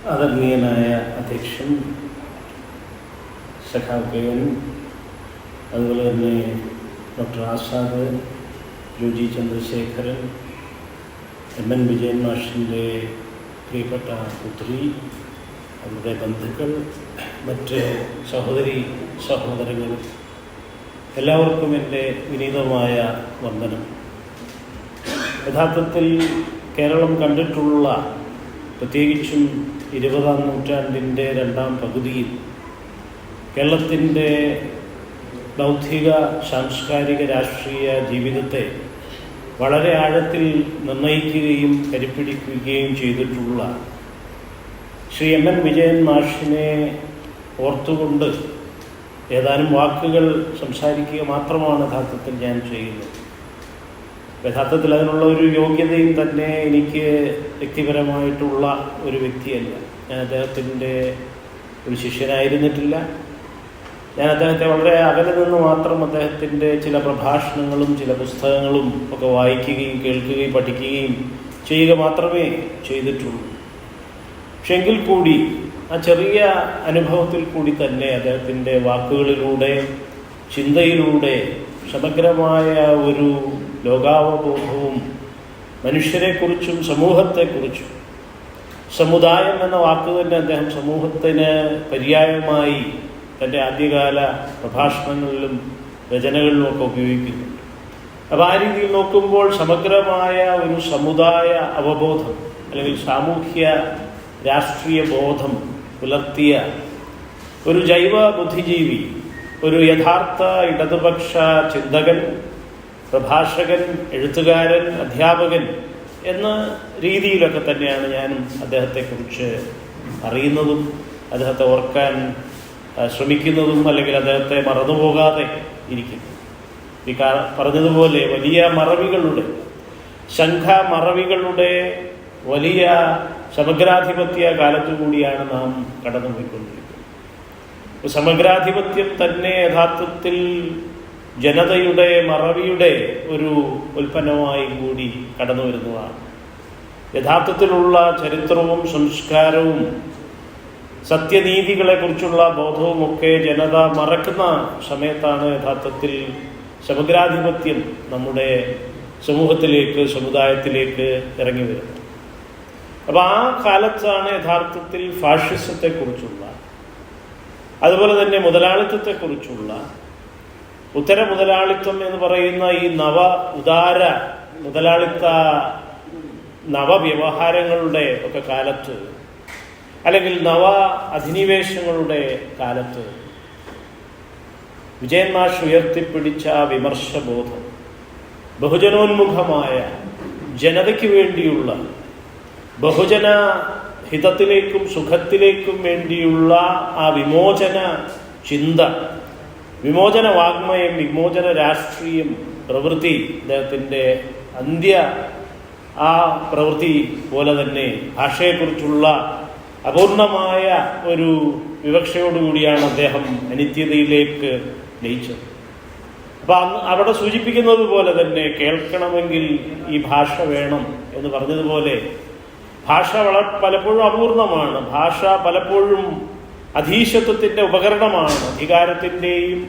ആദരണീയനായ അധ്യക്ഷൻ സഖാവ് കെ.എൻ, അതുപോലെ തന്നെ ഡോക്ടർ ആസാദ്, ജി ചന്ദ്രശേഖരൻ, എം.എൻ. വിജയൻ മാഷിൻ്റെ പ്രിയപ്പെട്ട പുത്രി, അവരുടെ ബന്ധുക്കൾ, മറ്റ് സഹോദരി സഹോദരങ്ങൾ, എല്ലാവർക്കും എൻ്റെ വിനീതമായ വന്ദനം. യഥാർത്ഥത്തിൽ കേരളം കണ്ടിട്ടുള്ള, പ്രത്യേകിച്ചും 20-ാം നൂറ്റാണ്ടിൻ്റെ രണ്ടാം പകുതിയിൽ കേരളത്തിൻ്റെ ബൗദ്ധിക, സാംസ്കാരിക, രാഷ്ട്രീയ ജീവിതത്തെ വളരെ ആഴത്തിൽ നിർണയിക്കുകയും കരുപ്പിടിക്കുകയും ചെയ്തിട്ടുള്ള ശ്രീ എം.എൻ. വിജയൻ മാഷിനെ ഓർത്തുകൊണ്ട് ഏതാനും വാക്കുകൾ സംസാരിക്കുക മാത്രമാണ് യഥാർത്ഥത്തിൽ ഞാൻ ചെയ്യുന്നത്. യഥാർത്ഥത്തിൽ അതിനുള്ള ഒരു യോഗ്യതയും തന്നെ എനിക്ക് വ്യക്തിപരമായിട്ടുള്ള ഒരു വ്യക്തിയല്ല. ഞാൻ അദ്ദേഹത്തിൻ്റെ ഒരു ശിഷ്യനായിരുന്നിട്ടില്ല. ഞാൻ അദ്ദേഹത്തെ വളരെ അകലെ നിന്ന് മാത്രം അദ്ദേഹത്തിൻ്റെ ചില പ്രഭാഷണങ്ങളും ചില പുസ്തകങ്ങളും ഒക്കെ വായിക്കുകയും കേൾക്കുകയും പഠിക്കുകയും ചെയ്യുക മാത്രമേ ചെയ്തിട്ടുള്ളൂ. പക്ഷെ എങ്കിൽ കൂടി ആ ചെറിയ അനുഭവത്തിൽ കൂടി തന്നെ അദ്ദേഹത്തിൻ്റെ വാക്കുകളിലൂടെ, ചിന്തയിലൂടെ സമഗ്രമായ ഒരു ലോകാവബോധവും മനുഷ്യരെക്കുറിച്ചും സമൂഹത്തെക്കുറിച്ചും, സമുദായം എന്ന വാക്ക് തന്നെ അദ്ദേഹം സമൂഹത്തിന് പര്യായമായി തൻ്റെ ആദ്യകാല പ്രഭാഷണങ്ങളിലും രചനകളിലുമൊക്കെ ഉപയോഗിക്കുന്നുണ്ട്. അപ്പോൾ ആ രീതിയിൽ നോക്കുമ്പോൾ സമഗ്രമായ ഒരു സമുദായ അവബോധം അല്ലെങ്കിൽ സാമൂഹ്യ രാഷ്ട്രീയ ബോധം പുലർത്തിയ ഒരു ജൈവ ബുദ്ധിജീവി, ഒരു യഥാർത്ഥ ഇടതുപക്ഷ ചിന്തകൻ, പ്രഭാഷകൻ, എഴുത്തുകാരൻ, അധ്യാപകൻ എന്ന രീതിയിലൊക്കെ തന്നെയാണ് ഞാനും അദ്ദേഹത്തെക്കുറിച്ച് അറിയുന്നതും അദ്ദേഹത്തെ ഓർക്കാൻ ശ്രമിക്കുന്നതും, അല്ലെങ്കിൽ അദ്ദേഹത്തെ മറന്നുപോകാതെ ഇരിക്കുന്നു. ഈ പറഞ്ഞതുപോലെ വലിയ മറവികളുടെ, മറവികളുടെ വലിയ സമഗ്രാധിപത്യ കാലത്തുകൂടിയാണ് നാം കടന്നുപോയിക്കൊണ്ടിരിക്കുന്നത്. സമഗ്രാധിപത്യം തന്നെ യഥാർത്ഥത്തിൽ ജനതയുടെ മറവിയുടെ ഒരു ഉൽപ്പന്നമായി കൂടി കടന്നു വരുന്നതാണ്. യഥാർത്ഥത്തിലുള്ള ചരിത്രവും സംസ്കാരവും സത്യനീതികളെക്കുറിച്ചുള്ള ബോധവുമൊക്കെ ജനത മറക്കുന്ന സമയത്താണ് യഥാർത്ഥത്തിൽ സമഗ്രാധിപത്യം നമ്മുടെ സമൂഹത്തിലേക്ക്, സമുദായത്തിലേക്ക് ഇറങ്ങി വരുന്നത്. അപ്പോൾ ആ കാലത്താണ് യഥാർത്ഥത്തിൽ ഫാഷിസത്തെക്കുറിച്ചുള്ള, അതുപോലെ തന്നെ മുതലാളിത്തത്തെക്കുറിച്ചുള്ള, ഉത്തര മുതലാളിത്തം എന്ന് പറയുന്ന ഈ ഉദാര മുതലാളിത്ത നവവ്യവഹാരങ്ങളുടെ ഒക്കെ കാലത്ത്, അല്ലെങ്കിൽ അധിനിവേശങ്ങളുടെ കാലത്ത് വിജയൻ മാഷ് ഉയർത്തിപ്പിടിച്ച വിമർശബോധം, ബഹുജനോന്മുഖമായ, ജനതയ്ക്ക് വേണ്ടിയുള്ള, ബഹുജന ഹിതത്തിലേക്കും സുഖത്തിലേക്കും വേണ്ടിയുള്ള ആ വിമോചന ചിന്ത, വിമോചന വാഗ്മയം, വിമോചന രാഷ്ട്രീയം പ്രവൃത്തി, അദ്ദേഹത്തിൻ്റെ ആ പ്രവൃത്തി പോലെ തന്നെ ഭാഷയെക്കുറിച്ചുള്ള അപൂർണമായ ഒരു വിവക്ഷയോടുകൂടിയാണ് അദ്ദേഹം അനിത്യതയിലേക്ക് നയിച്ചത്. അപ്പം അവിടെ സൂചിപ്പിക്കുന്നത് പോലെ തന്നെ കേൾക്കണമെങ്കിൽ ഈ ഭാഷ വേണം എന്ന് പറഞ്ഞതുപോലെ ഭാഷ പലപ്പോഴും അപൂർണമാണ്. ഭാഷ പലപ്പോഴും അധീശത്വത്തിൻ്റെ ഉപകരണമാണ്. അധികാരത്തിൻ്റെയും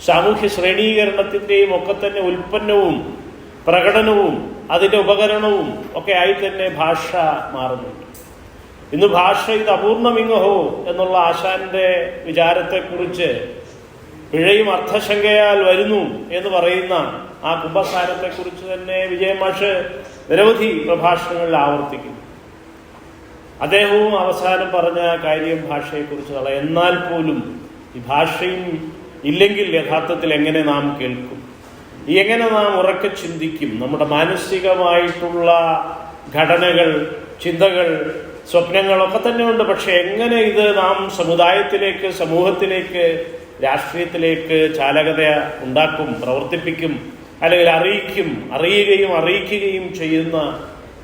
സാമൂഹ്യ ശ്രേണീകരണത്തിൻ്റെയും ഒക്കെ തന്നെ ഉൽപ്പന്നവും പ്രകടനവും അതിൻ്റെ ഉപകരണവും ഒക്കെ ആയി തന്നെ ഭാഷ മാറുന്നുണ്ട്. ഇന്ന് ഭാഷ ഇത് അപൂർണമിങ്ങഹോ എന്നുള്ള ആശാന്റെ വിചാരത്തെക്കുറിച്ച് പിഴയും അർത്ഥശങ്കയാൽ വരുന്നു എന്ന് പറയുന്ന ആ കുംഭസാരത്തെക്കുറിച്ച് തന്നെ വിജയൻ മാഷ് നിരവധി പ്രഭാഷണങ്ങളിൽ ആവർത്തിക്കുന്നു. അദ്ദേഹവും അവസാനം പറഞ്ഞ കാര്യം ഭാഷയെക്കുറിച്ചുള്ള, എന്നാൽ പോലും ഈ ഭാഷയും ഇല്ലെങ്കിൽ യഥാർത്ഥത്തിൽ എങ്ങനെ നാം കേൾക്കും, എങ്ങനെ നാം ഉറക്കെ ചിന്തിക്കും, നമ്മുടെ മാനസികമായിട്ടുള്ള ഘടനകൾ, ചിന്തകൾ, സ്വപ്നങ്ങളൊക്കെ തന്നെ ഉണ്ട്. പക്ഷെ എങ്ങനെ ഇത് നാം സമുദായത്തിലേക്ക്, സമൂഹത്തിലേക്ക്, രാഷ്ട്രീയത്തിലേക്ക് ചാലകത ഉണ്ടാക്കും, പ്രവർത്തിപ്പിക്കും, അല്ലെങ്കിൽ അറിയുകയും ചെയ്യുന്ന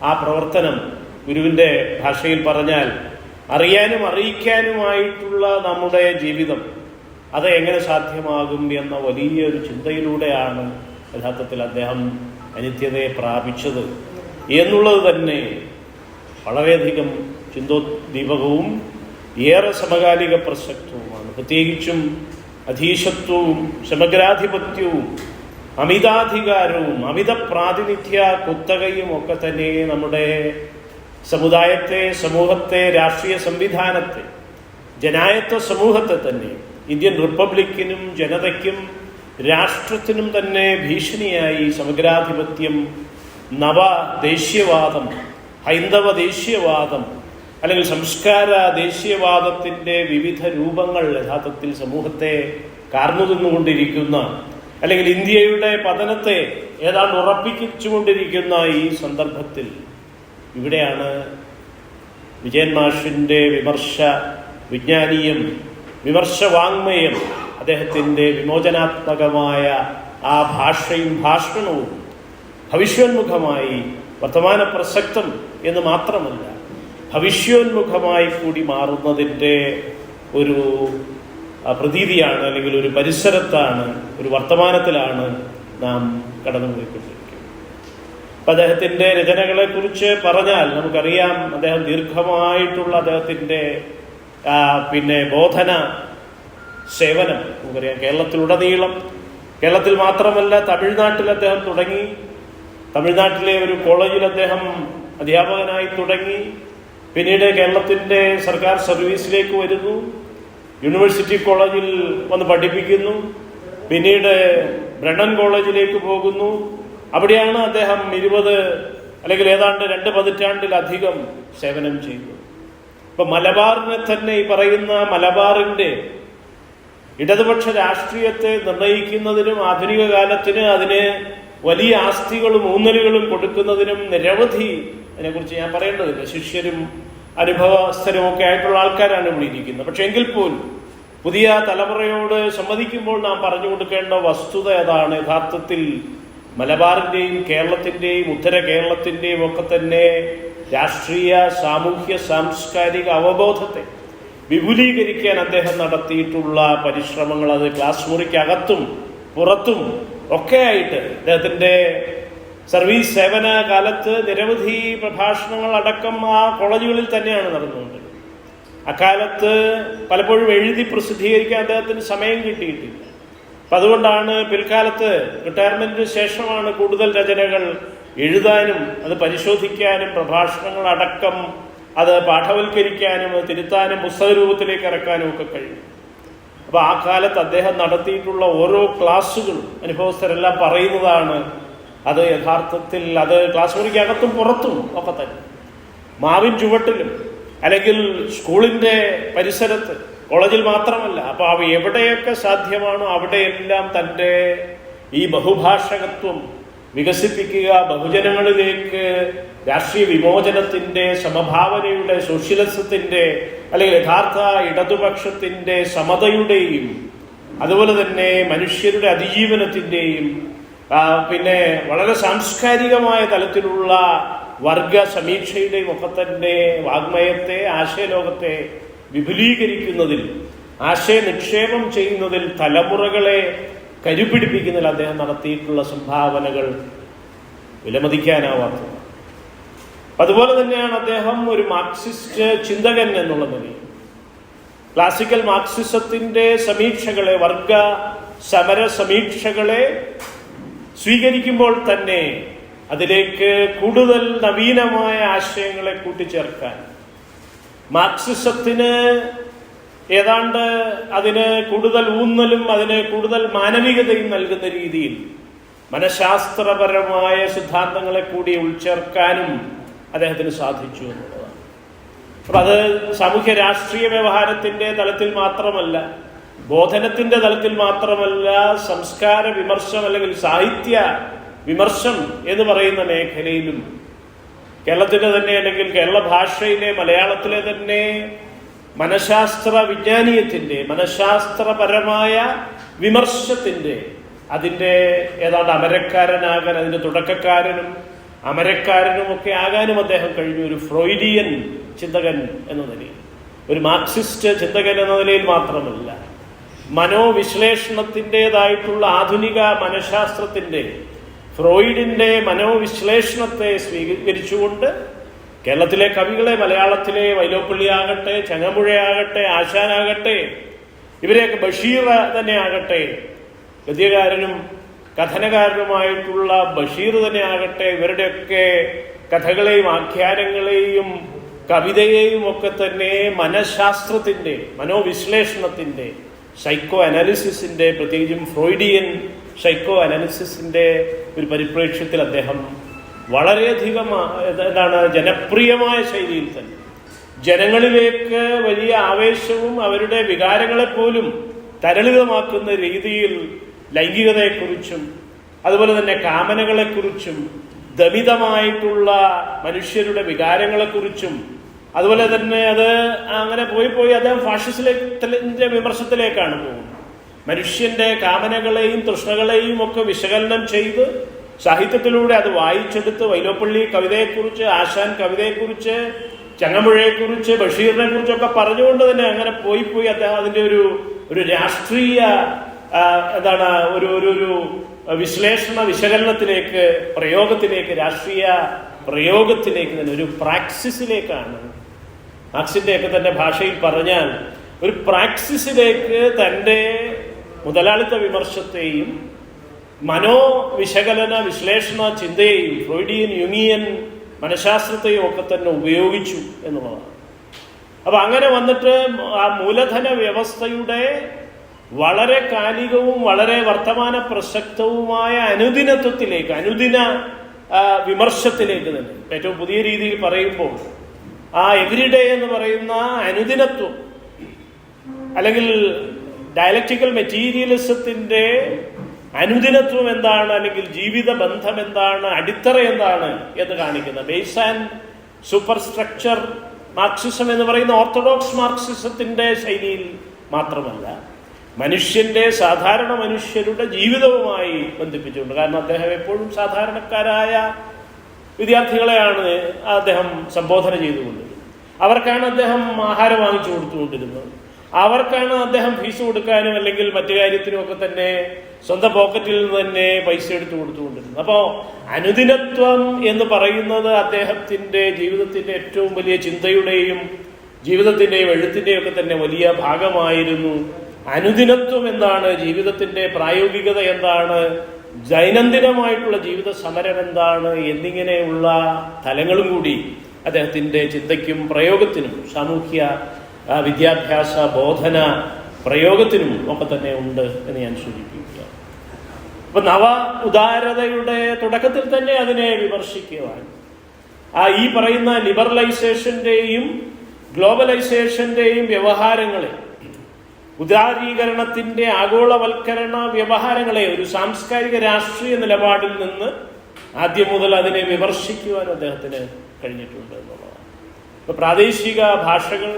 ആ പ്രവർത്തനം, ഗുരുവിൻ്റെ ഭാഷയിൽ പറഞ്ഞാൽ അറിയാനും അറിയിക്കാനുമായിട്ടുള്ള നമ്മുടെ ജീവിതം, അത് എങ്ങനെ സാധ്യമാകും എന്ന വലിയൊരു ചിന്തയിലൂടെയാണ് യഥാർത്ഥത്തിൽ അദ്ദേഹം അനിത്യതയെ പ്രാപിച്ചത് എന്നുള്ളത് തന്നെ വളരെയധികം ചിന്തോദ്ദീപകവും ഏറെ സമകാലിക പ്രസക്തവുമാണ്. പ്രത്യേകിച്ചും അധീശത്വവും സമഗ്രാധിപത്യവും അമിതാധികാരവും അമിത പ്രാതിനിധ്യ കുത്തകയും ഒക്കെ തന്നെ നമ്മുടെ സമുദായത്തെ, സമൂഹത്തെ, രാഷ്ട്രീയ സംവിധാനത്തെ, ജനായത്വ സമൂഹത്തെ തന്നെ, ഇന്ത്യൻ റിപ്പബ്ലിക്കിനും ജനതയ്ക്കും രാഷ്ട്രത്തിനും തന്നെ ഭീഷണിയായി സമഗ്രാധിപത്യം, നവ ദേശീയവാദം, ഹൈന്ദവ ദേശീയവാദം അല്ലെങ്കിൽ സംസ്കാര ദേശീയവാദത്തിൻ്റെ വിവിധ രൂപങ്ങൾ യഥാർത്ഥത്തിൽ സമൂഹത്തെ കാർന്നു തിന്നുകൊണ്ടിരിക്കുന്ന, അല്ലെങ്കിൽ ഇന്ത്യയുടെ പതനത്തെ ഏതാണ്ട് ഉറപ്പിച്ചുകൊണ്ടിരിക്കുന്ന ഈ സന്ദർഭത്തിൽ ഇവിടെയാണ് വിജയൻ മാഷിൻ്റെ വിമർശ വിജ്ഞാനീയം, വിമർശവാങ്മയം, അദ്ദേഹത്തിൻ്റെ വിമോചനാത്മകമായ ആ ഭാഷയും ഭാഷണവും ഭവിഷ്യോന്മുഖമായി, വർത്തമാന പ്രസക്തം എന്ന് മാത്രമല്ല ഭവിഷ്യോന്മുഖമായി കൂടി മാറുന്നതിൻ്റെ ഒരു പ്രതീതിയാണ്, അല്ലെങ്കിൽ ഒരു പരിസരത്താണ്, ഒരു വർത്തമാനത്തിലാണ് നാം കടന്നുപോയിക്കൊണ്ടിരിക്കുന്നത്. അപ്പം അദ്ദേഹത്തിൻ്റെ രചനകളെക്കുറിച്ച് പറഞ്ഞാൽ നമുക്കറിയാം, അദ്ദേഹം ദീർഘമായിട്ടുള്ള അദ്ദേഹത്തിൻ്റെ ബോധന സേവനം നമുക്കറിയാം. കേരളത്തിലുടനീളം, കേരളത്തിൽ മാത്രമല്ല തമിഴ്നാട്ടിൽ അദ്ദേഹം തുടങ്ങി. തമിഴ്നാട്ടിലെ ഒരു കോളേജിൽ അദ്ദേഹം അധ്യാപകനായി തുടങ്ങി. പിന്നീട് കേരളത്തിൻ്റെ സർക്കാർ സർവീസിലേക്ക് വരുന്നു. യൂണിവേഴ്സിറ്റി കോളേജിൽ വന്ന് പഠിപ്പിക്കുന്നു. പിന്നീട് ബ്രണ്ണൻ കോളേജിലേക്ക് പോകുന്നു. അവിടെയാണ് അദ്ദേഹം 20 അല്ലെങ്കിൽ ഏതാണ്ട് 2 പതിറ്റാണ്ടിലധികം സേവനം ചെയ്തു. ഇപ്പൊ മലബാറിനെ തന്നെ, ഈ പറയുന്ന മലബാറിന്റെ ഇടതുപക്ഷ രാഷ്ട്രീയത്തെ നിർണയിക്കുന്നതിനും ആധുനിക കാലത്തിന് അതിന് വലിയ ആസ്തികളും ഊന്നലുകളും കൊടുക്കുന്നതിനും നിരവധി, അതിനെക്കുറിച്ച് ഞാൻ പറയേണ്ടതില്ല, ശിഷ്യരും അനുഭവസ്ഥരും ഒക്കെ ആയിട്ടുള്ള ആൾക്കാരാണ് ഇവിടെ ഇരിക്കുന്നത്. പക്ഷെ എങ്കിൽ പോലും പുതിയ തലമുറയോട് സംവദിക്കുമ്പോൾ നാം പറഞ്ഞു കൊടുക്കേണ്ട വസ്തുത അതാണ്. യഥാർത്ഥത്തിൽ മലബാറിൻ്റെയും കേരളത്തിൻ്റെയും ഉത്തര കേരളത്തിൻ്റെയും ഒക്കെ തന്നെ രാഷ്ട്രീയ, സാമൂഹ്യ, സാംസ്കാരിക അവബോധത്തെ വിപുലീകരിക്കാൻ അദ്ദേഹം നടത്തിയിട്ടുള്ള പരിശ്രമങ്ങൾ, അത് ക്ലാസ് മുറിക്കകത്തും പുറത്തും ഒക്കെ ആയിട്ട് അദ്ദേഹത്തിൻ്റെ സർവീസ് സേവന കാലത്ത് നിരവധി പ്രഭാഷണങ്ങൾ അടക്കം ആ കോളേജുകളിൽ തന്നെയാണ് നടന്നുകൊണ്ടിരുന്നത്. അക്കാലത്ത് പലപ്പോഴും എഴുതി പ്രസിദ്ധീകരിക്കാൻ അദ്ദേഹത്തിന് സമയം കിട്ടിയിട്ടില്ല. അപ്പം അതുകൊണ്ടാണ് പിൽക്കാലത്ത് റിട്ടയർമെന്റിന് ശേഷമാണ് കൂടുതൽ രചനകൾ എഴുതാനും അത് പരിശോധിക്കാനും പ്രഭാഷണങ്ങൾ അടക്കം അത് പാഠവൽക്കരിക്കാനും അത് തിരുത്താനും പുസ്തക രൂപത്തിലേക്ക് ഇറക്കാനും ഒക്കെ കഴിയും. അപ്പോൾ ആ കാലത്ത് അദ്ദേഹം നടത്തിയിട്ടുള്ള ഓരോ ക്ലാസ്സുകളും അനുഭവസ്ഥരെല്ലാം പറയുന്നതാണ്, അത് യഥാർത്ഥത്തിൽ അത് ക്ലാസ് മുറിക്കകത്തും പുറത്തും ഒക്കെ തന്നെ, മാവിൻ ചുവട്ടിലും അല്ലെങ്കിൽ സ്കൂളിൻ്റെ പരിസരത്ത്, കോളേജിൽ മാത്രമല്ല, അപ്പോൾ അവ എവിടെയൊക്കെ സാധ്യമാണോ അവിടെയെല്ലാം തൻ്റെ ഈ ബഹുഭാഷകത്വം വികസിപ്പിക്കുക, ബഹുജനങ്ങളിലേക്ക് രാഷ്ട്രീയ വിമോചനത്തിൻ്റെ, സമഭാവനയുടെ, സോഷ്യലിസത്തിൻ്റെ അല്ലെങ്കിൽ യഥാർത്ഥ ഇടതുപക്ഷത്തിൻ്റെ സമതയുടെയും അതുപോലെ തന്നെ മനുഷ്യരുടെ അതിജീവനത്തിൻ്റെയും പിന്നെ വളരെ സാംസ്കാരികമായ തലത്തിലുള്ള വർഗ സമീക്ഷയുടെയും ഒക്കെ തന്നെ വാഗ്മയത്തെ, ആശയലോകത്തെ വിപുലീകരിക്കുന്നതിൽ, ആശയ നിക്ഷേപം ചെയ്യുന്നതിൽ, തലമുറകളെ കരുപിടിപ്പിക്കുന്നതിൽ അദ്ദേഹം നടത്തിയിട്ടുള്ള സംഭാവനകൾ വിലമതിക്കാനാവാത്തത്. അതുപോലെ തന്നെയാണ് അദ്ദേഹം ഒരു മാർക്സിസ്റ്റ് ചിന്തകൻ എന്നുള്ള നിലയിൽ ക്ലാസിക്കൽ മാർക്സിസത്തിന്റെ സമീക്ഷകളെ, വർഗ സമര സമീക്ഷകളെ സ്വീകരിക്കുമ്പോൾ തന്നെ അതിലേക്ക് കൂടുതൽ നവീനമായ ആശയങ്ങളെ കൂട്ടിച്ചേർക്കാൻ, മാർക്സിസത്തിന് ഏതാണ്ട് അതിന് കൂടുതൽ ഊന്നലും അതിന് കൂടുതൽ മാനവികതയും നൽകുന്ന രീതിയിൽ മനഃശാസ്ത്രപരമായ സിദ്ധാന്തങ്ങളെ കൂടി ഉൾച്ചേർക്കാനും അദ്ദേഹത്തിന് സാധിച്ചു എന്നുള്ളതാണ്. അപ്പം അത് സാമൂഹ്യ രാഷ്ട്രീയ വ്യവഹാരത്തിൻ്റെ തലത്തിൽ മാത്രമല്ല, ബോധനത്തിൻ്റെ തലത്തിൽ മാത്രമല്ല, സംസ്കാര വിമർശം അല്ലെങ്കിൽ സാഹിത്യ വിമർശം എന്ന് പറയുന്ന മേഖലയിലും കേരളത്തിൻ്റെ തന്നെ അല്ലെങ്കിൽ കേരള ഭാഷയിലെ, മലയാളത്തിലെ തന്നെ മനഃശാസ്ത്ര വിജ്ഞാനീയത്തിൻ്റെ, മനഃശാസ്ത്രപരമായ വിമർശത്തിൻ്റെ, അതിൻ്റെ ഏതാണ്ട് അമരക്കാരനാകാൻ, അതിൻ്റെ തുടക്കക്കാരനും അമരക്കാരനും ഒക്കെ ആകാനും അദ്ദേഹം കഴിഞ്ഞു. ഒരു ഫ്രോയിഡിയൻ ചിന്തകൻ എന്ന നിലയിൽ, ഒരു മാർക്സിസ്റ്റ് ചിന്തകൻ എന്ന നിലയിൽ മാത്രമല്ല, മനോവിശ്ലേഷണത്തിൻ്റെതായിട്ടുള്ള ആധുനിക മനഃശാസ്ത്രത്തിൻ്റെ, ഫ്രോയിഡിൻ്റെ മനോവിശ്ലേഷണത്തെ സ്വീകരിച്ചുകൊണ്ട് കേരളത്തിലെ കവികളെ, മലയാളത്തിലെ വൈലോപ്പിള്ളിയാകട്ടെ, ചങ്ങമ്പുഴയാകട്ടെ, ആശാനാകട്ടെ, ഇവരെയൊക്കെ ബഷീർ തന്നെ ആകട്ടെ, ഗദ്യകാരനും കഥനകാരനുമായിട്ടുള്ള ബഷീർ തന്നെ ആകട്ടെ, ഇവരുടെയൊക്കെ കഥകളെയും ആഖ്യാനങ്ങളെയും കവിതയെയും ഒക്കെ തന്നെ മനഃശാസ്ത്രത്തിൻ്റെ, മനോവിശ്ലേഷണത്തിൻ്റെ, സൈക്കോ അനാലിസിസിൻ്റെ, പ്രത്യേകിച്ചും ഫ്രോയിഡിയൻ സൈക്കോ അനാലിസിസിൻ്റെ ഒരു പരിപ്രേക്ഷ്യത്തിൽ അദ്ദേഹം വളരെയധികം ജനപ്രിയമായ ശൈലിയിൽ തന്നെ ജനങ്ങളിലേക്ക് വലിയ ആവേശവും അവരുടെ വികാരങ്ങളെപ്പോലും തരളിതമാക്കുന്ന രീതിയിൽ ലൈംഗികതയെക്കുറിച്ചും അതുപോലെ തന്നെ കാമനകളെക്കുറിച്ചും ദമിതമായിട്ടുള്ള മനുഷ്യരുടെ വികാരങ്ങളെക്കുറിച്ചും അതുപോലെ തന്നെ അത് അങ്ങനെ പോയി അദ്ദേഹം ഫാഷിസത്തിന്റെ വിമർശനത്തിലേക്കാണ് പോകുന്നത്. മനുഷ്യന്റെ കാമനകളെയും തൃഷ്ണകളെയും ഒക്കെ വിശകലനം ചെയ്ത് സാഹിത്യത്തിലൂടെ അത് വായിച്ചെടുത്ത് വൈലോപ്പള്ളി കവിതയെക്കുറിച്ച്, ആശാൻ കവിതയെക്കുറിച്ച്, ചങ്ങമ്പുഴയെക്കുറിച്ച്, ബഷീറിനെ കുറിച്ചൊക്കെ പറഞ്ഞുകൊണ്ട് തന്നെ അങ്ങനെ പോയി അദ്ദേഹം അതിന്റെ ഒരു രാഷ്ട്രീയ ഒരു വിശ്ലേഷണ വിശകലനത്തിലേക്ക്, പ്രയോഗത്തിലേക്ക്, രാഷ്ട്രീയ പ്രയോഗത്തിലേക്ക് തന്നെ ഒരു പ്രാക്സിസിലേക്കാണ്, മാർക്സിന്റെയൊക്കെ തന്നെ ഭാഷയിൽ പറഞ്ഞാൽ ഒരു പ്രാക്സിസിലേക്ക് തൻ്റെ മുതലാളിത്ത വിമർശത്തെയും മനോവിശകലന വിശ്ലേഷണ ചിന്തയെയും ഫ്രോയിഡിയൻ യുങ്ങിയൻ മനഃശാസ്ത്രത്തെയും ഒക്കെ തന്നെ ഉപയോഗിച്ചു എന്നുള്ളതാണ്. അപ്പൊ അങ്ങനെ വന്നിട്ട് ആ മൂലധന വ്യവസ്ഥയുടെ വളരെ കാലികവും വളരെ വർത്തമാന പ്രസക്തവുമായ അനുദിനത്വത്തിലേക്ക്, അനുദിന വിമർശത്തിലേക്ക് തന്നെ ഏറ്റവും പുതിയ രീതിയിൽ പറയുമ്പോൾ ആ എവരിഡേ എന്ന് പറയുന്ന അനുദിനത്വം അല്ലെങ്കിൽ ഡയലക്റ്റിക്കൽ മെറ്റീരിയലിസത്തിന്റെ അനുദിനത്വം എന്താണ്, അല്ലെങ്കിൽ ജീവിത ബന്ധം എന്താണ്, അടിത്തറ എന്താണ് എന്ന് കാണിക്കുന്ന base and super structure Marxism എന്ന് പറയുന്ന ഓർത്തഡോക്സ് മാർക്സിസത്തിന്റെ ശൈലിയിൽ മാത്രമല്ല, മനുഷ്യന്റെ, സാധാരണ മനുഷ്യരുടെ ജീവിതവുമായി ബന്ധിപ്പിച്ചുകൊണ്ട്. കാരണം അദ്ദേഹം എപ്പോഴും സാധാരണക്കാരായ വിദ്യാർത്ഥികളെയാണ് അദ്ദേഹം സംബോധന ചെയ്തുകൊണ്ടിരുന്നത്. അവർക്കാണ് അദ്ദേഹം ആഹാരം വാങ്ങിച്ചു കൊടുത്തുകൊണ്ടിരുന്നത്. അവർക്കാണ് അദ്ദേഹം ഫീസ് കൊടുക്കാനും അല്ലെങ്കിൽ മറ്റു കാര്യത്തിനും ഒക്കെ തന്നെ സ്വന്തം പോക്കറ്റിൽ നിന്ന് തന്നെ പൈസ എടുത്തു കൊടുത്തുകൊണ്ടിരുന്നത്. അപ്പോൾ അനുദിനത്വം എന്ന് പറയുന്നത് അദ്ദേഹത്തിന്റെ ജീവിതത്തിന്റെ ഏറ്റവും വലിയ ചിന്തയുടെയും ജീവിതത്തിന്റെയും എഴുത്തിന്റെയും ഒക്കെ തന്നെ വലിയ ഭാഗമായിരുന്നു. അനുദിനത്വം എന്താണ്, ജീവിതത്തിന്റെ പ്രായോഗികത എന്താണ്, ദൈനംദിനമായിട്ടുള്ള ജീവിത സമരം എന്താണ് എന്നിങ്ങനെയുള്ള തലങ്ങളും കൂടി അദ്ദേഹത്തിന്റെ ചിന്തയ്ക്കും പ്രയോഗത്തിനും, സാമൂഹ്യ വിദ്യാഭ്യാസ ബോധന പ്രയോഗത്തിനും ഒക്കെ തന്നെ ഉണ്ട് എന്ന് ഞാൻ സൂചിപ്പിക്കുക. അപ്പൊ നവ ഉദാരതയുടെ തുടക്കത്തിൽ തന്നെ അതിനെ വിമർശിക്കുവാൻ, ഈ പറയുന്ന ലിബറലൈസേഷന്റെയും ഗ്ലോബലൈസേഷന്റെയും വ്യവഹാരങ്ങളെ, ഉദാരീകരണത്തിന്റെ ആഗോളവൽക്കരണ വ്യവഹാരങ്ങളെ ഒരു സാംസ്കാരിക രാഷ്ട്രീയ നിലപാടിൽ നിന്ന് ആദ്യം മുതൽ അതിനെ വിമർശിക്കുവാൻ അദ്ദേഹത്തിന് കഴിഞ്ഞിട്ടുണ്ട് എന്നുള്ളതാണ്. ഇപ്പൊ പ്രാദേശിക ഭാഷകൾ,